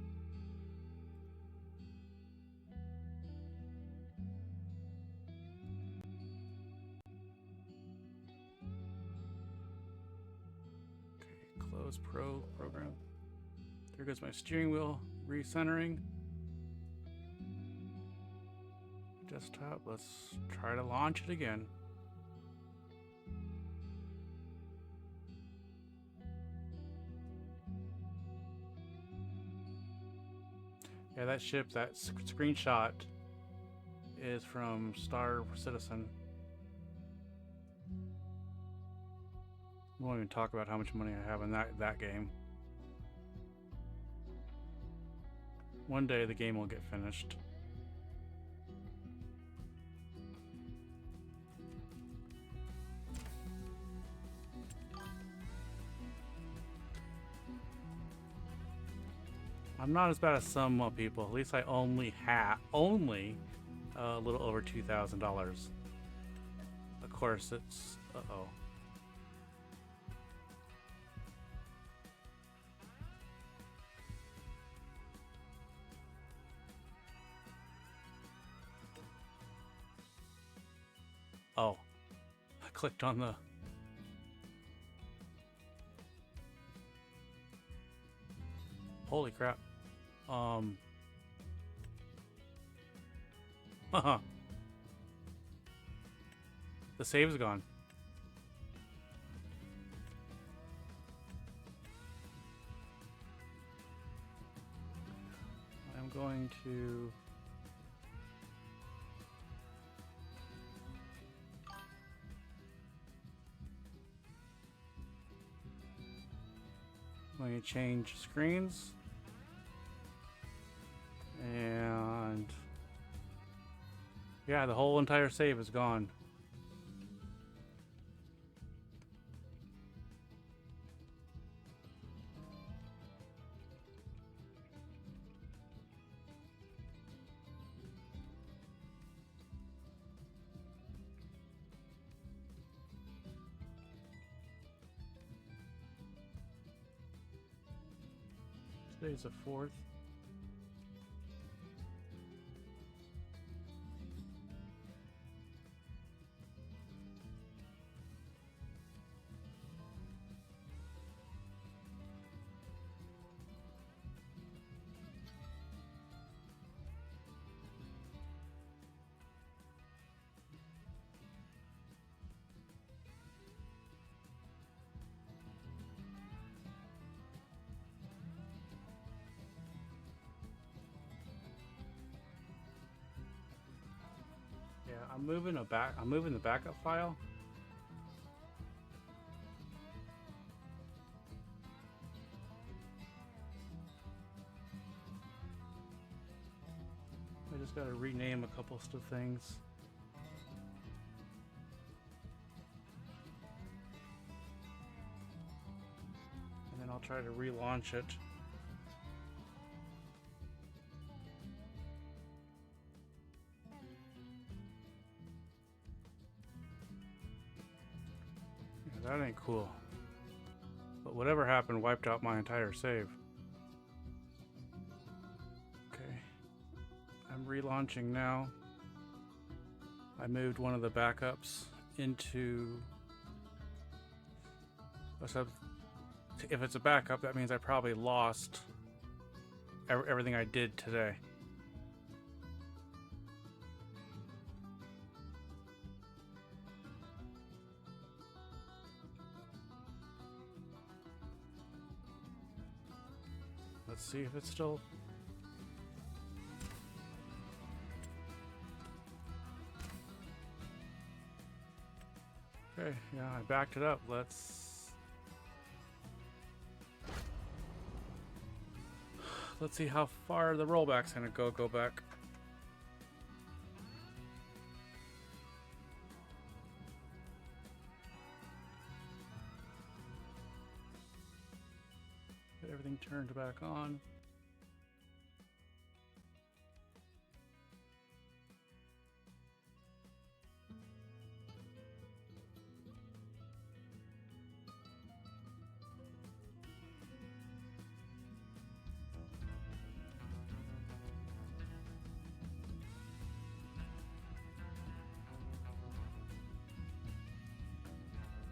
Okay, close program. There goes my steering wheel recentering. Desktop, let's try to launch it again. Yeah, that ship, that screenshot is from Star Citizen. We won't even talk about how much money I have in that game. One day the game will get finished. I'm not as bad as some people. At least I only a little over $2,000. Of course, it's uh-oh. Oh, I clicked on the. Holy crap. Haha. The save's gone. I'm going to change screens. And yeah, the whole entire save is gone. Today's the 4th. I'm moving the backup file. I just gotta rename a couple of things. And then I'll try to relaunch it. Yeah, that ain't cool. But whatever happened wiped out my entire save. I'm relaunching now. I moved one of the backups into... If it's a backup, that means I probably lost everything I did today. Let's see if it's still... Okay, yeah, I backed it up. Let's see how far the rollback's gonna go back. Get everything turned back on.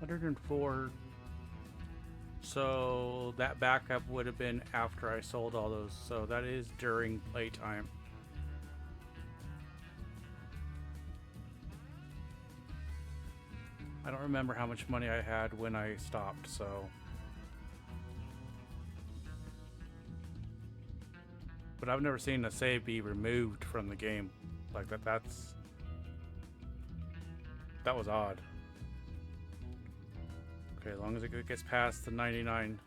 $104. So that backup would have been after I sold all those. So that is during playtime. I don't remember how much money I had when I stopped, so. But I've never seen a save be removed from the game like that. That was odd. Okay, as long as it gets past the 99.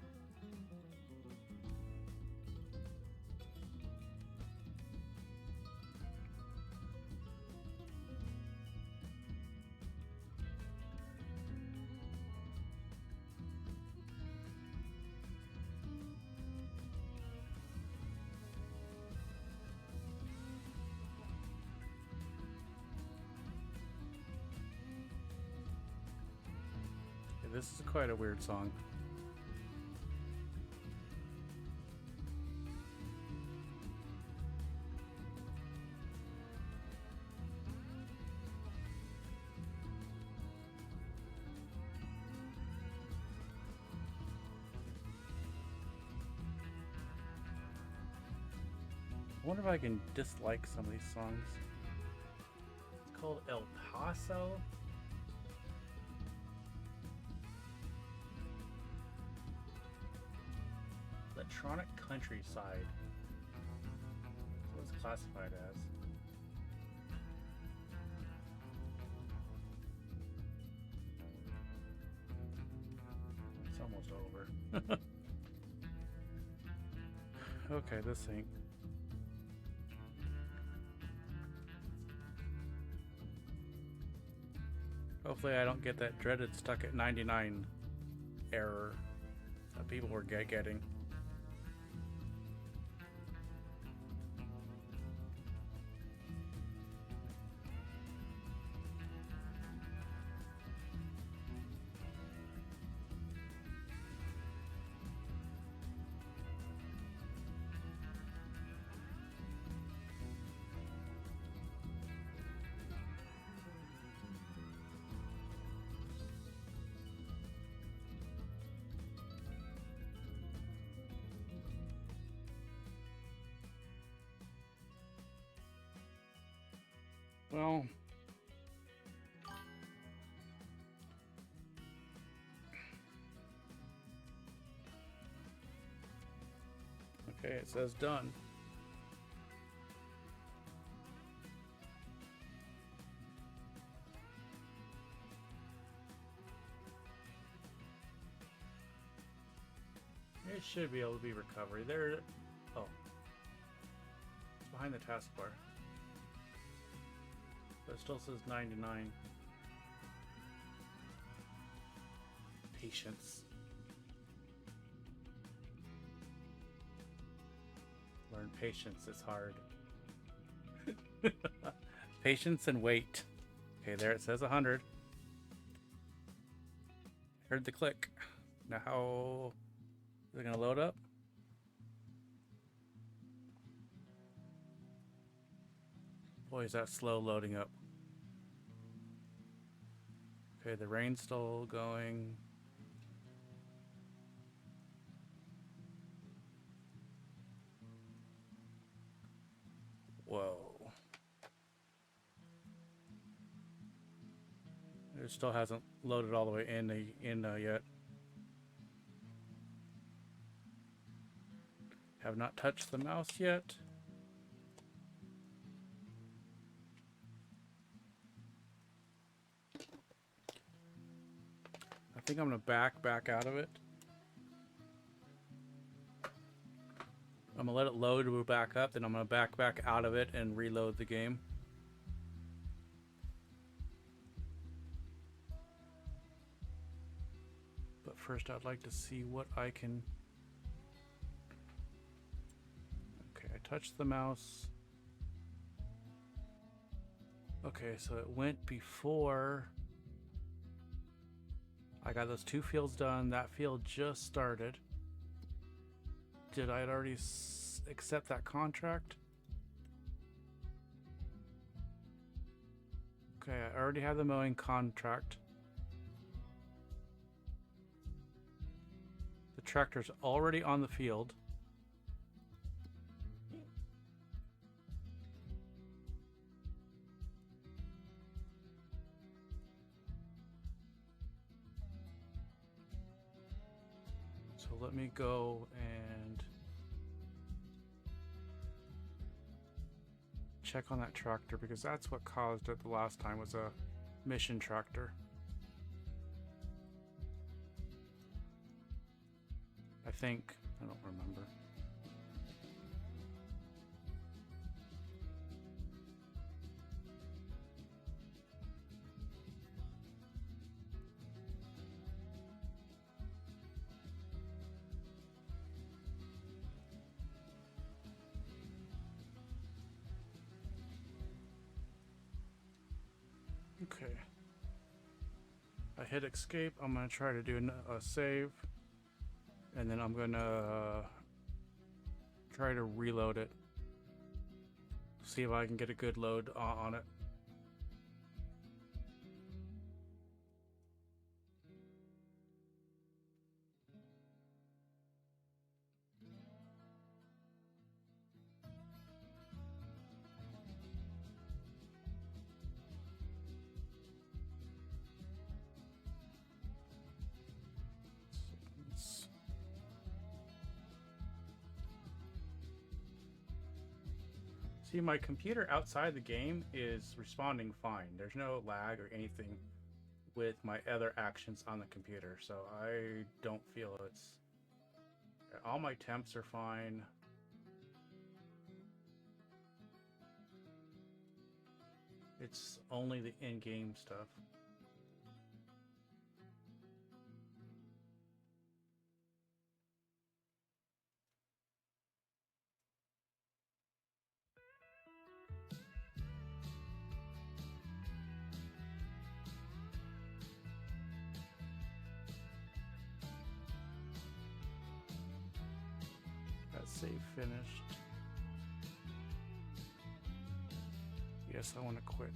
This is quite a weird song. I wonder if I can dislike some of these songs. It's called El Paso. Electronic countryside. That's what it's classified as. It's almost over. Okay, this ain't. Hopefully I don't get that dreaded stuck at 99 error that people were getting. Well, okay, it says done. should be able to be recovery. There. Oh. It's behind the taskbar. But it still says 99. Patience. Learn patience is hard. Patience and wait. Okay, there it says 100. Heard the click. Now how is it gonna load up? Boy, is that slow loading up. Okay, the rain's still going. Whoa. It still hasn't loaded all the way in yet. Have not touched the mouse yet. I think I'm gonna back out of it. I'm gonna let it load, move back up, then I'm gonna back out of it and reload the game. But first I'd like to see what I can... Okay, I touched the mouse. Okay, so it went before I got those 2 fields done. That field just started. Did I already accept that contract? Okay, I already have the mowing contract. The tractor's already on the field. So let me go and check on that tractor, because that's what caused it the last time, was a mission tractor. I think. I don't remember. Okay. I hit escape. I'm going to try to do a save. And then I'm going to try to reload it. See if I can get a good load on it. See, my computer outside the game is responding fine. There's no lag or anything with my other actions on the computer, so I don't feel it's... All my temps are fine. It's only the in-game stuff. Save finished. Yes, I want to quit.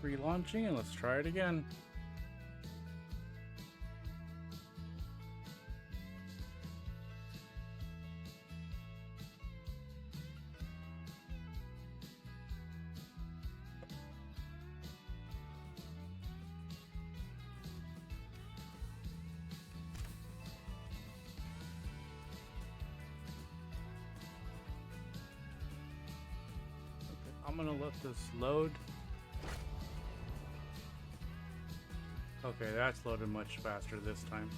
Relaunching, and let's try it again. I'm gonna let this load. Okay, that's loaded much faster this time.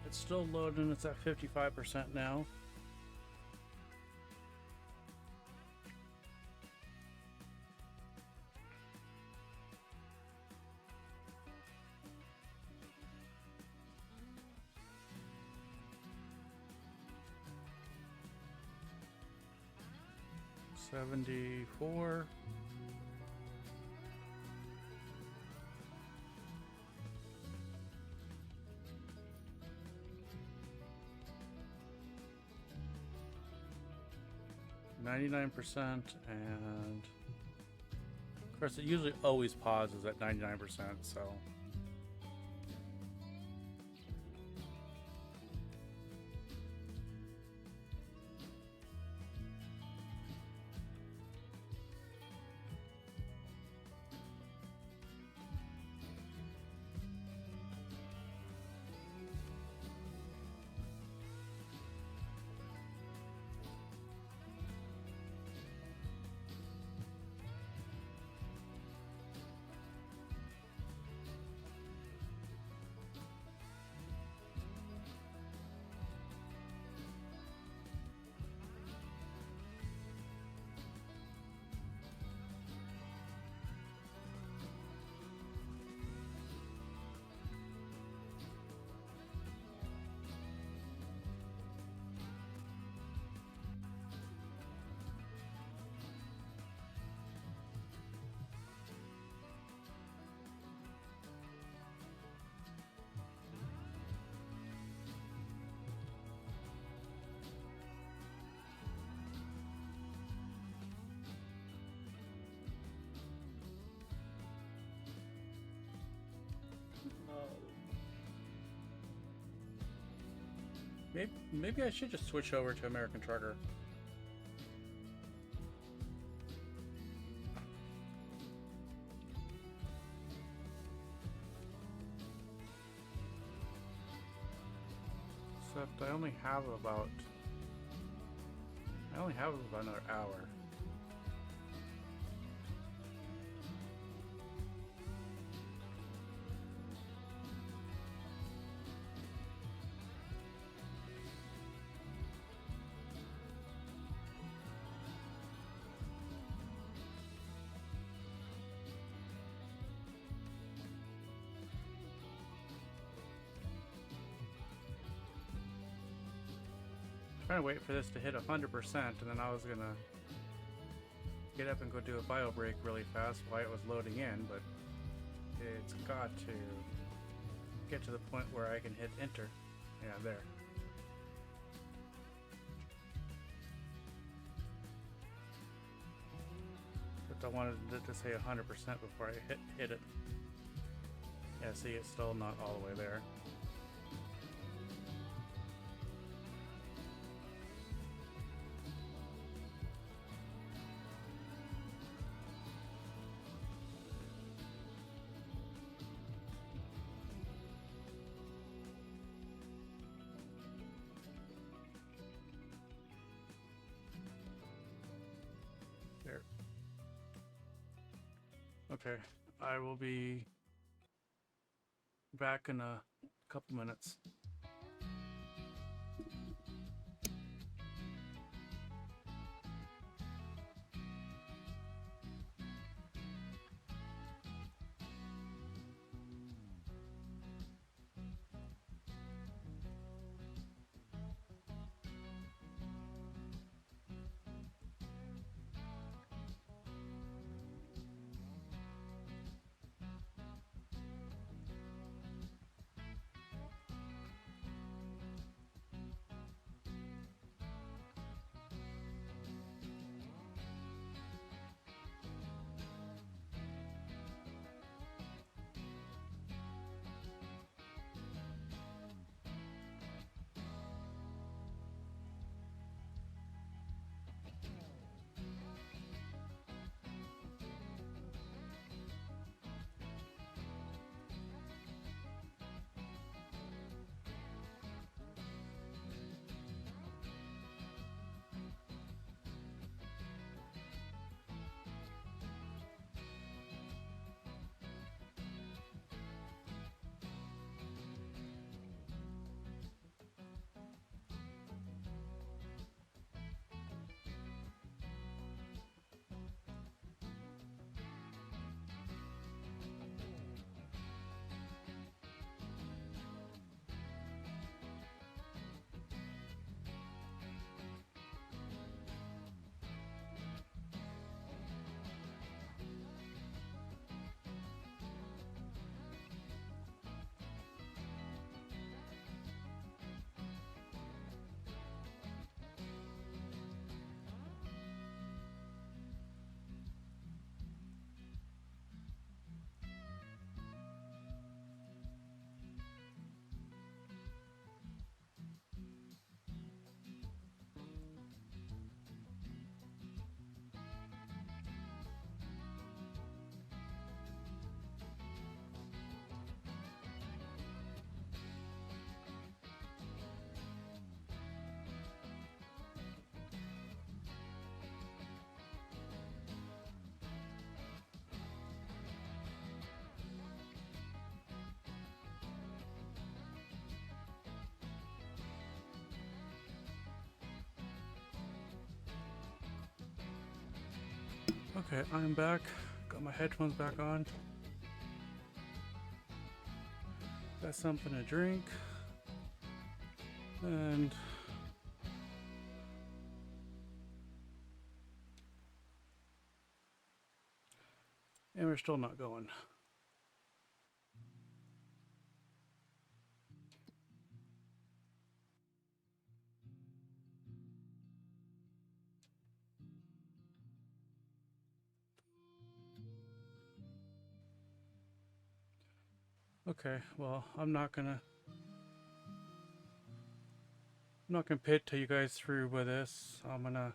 It's still loading, it's at 55% now. $74. 99%, and of course it usually always pauses at 99%, so maybe I should just switch over to American Trucker. Except I only have about another hour. Trying to wait for this to hit 100%, and then I was gonna get up and go do a bio break really fast while it was loading in, but it's got to get to the point where I can hit enter. Yeah, there. But I wanted it to say 100% before I hit it. Yeah, see, it's still not all the way there. There. Okay, I will be back in a couple minutes. Okay, I'm back. Got my headphones back on. Got something to drink. And we're still not going. Okay, well, I'm not gonna pit to you guys through with this. I'm gonna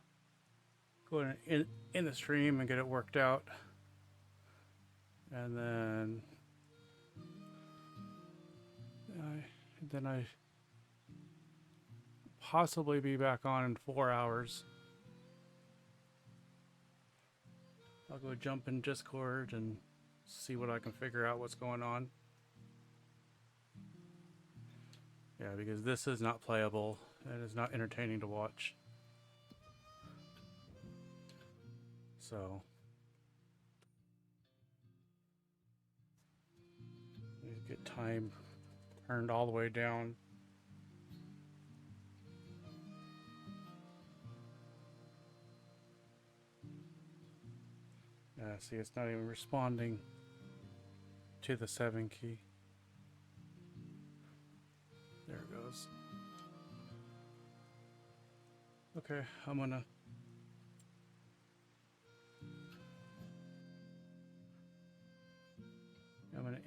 go in the stream and get it worked out, and then I possibly be back on in 4 hours. I'll go jump in Discord and see what I can figure out what's going on. Yeah, because this is not playable and is not entertaining to watch. So need to get time turned all the way down. Yeah, see, it's not even responding to the 7 key. There it goes. Okay, I'm gonna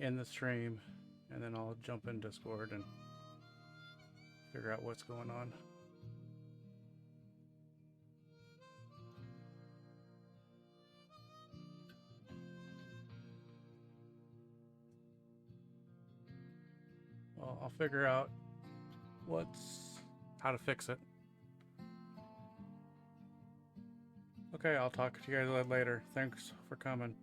end the stream, and then I'll jump in Discord and figure out what's going on. Well, I'll figure out how to fix it. Okay, I'll talk to you guys later. Thanks for coming.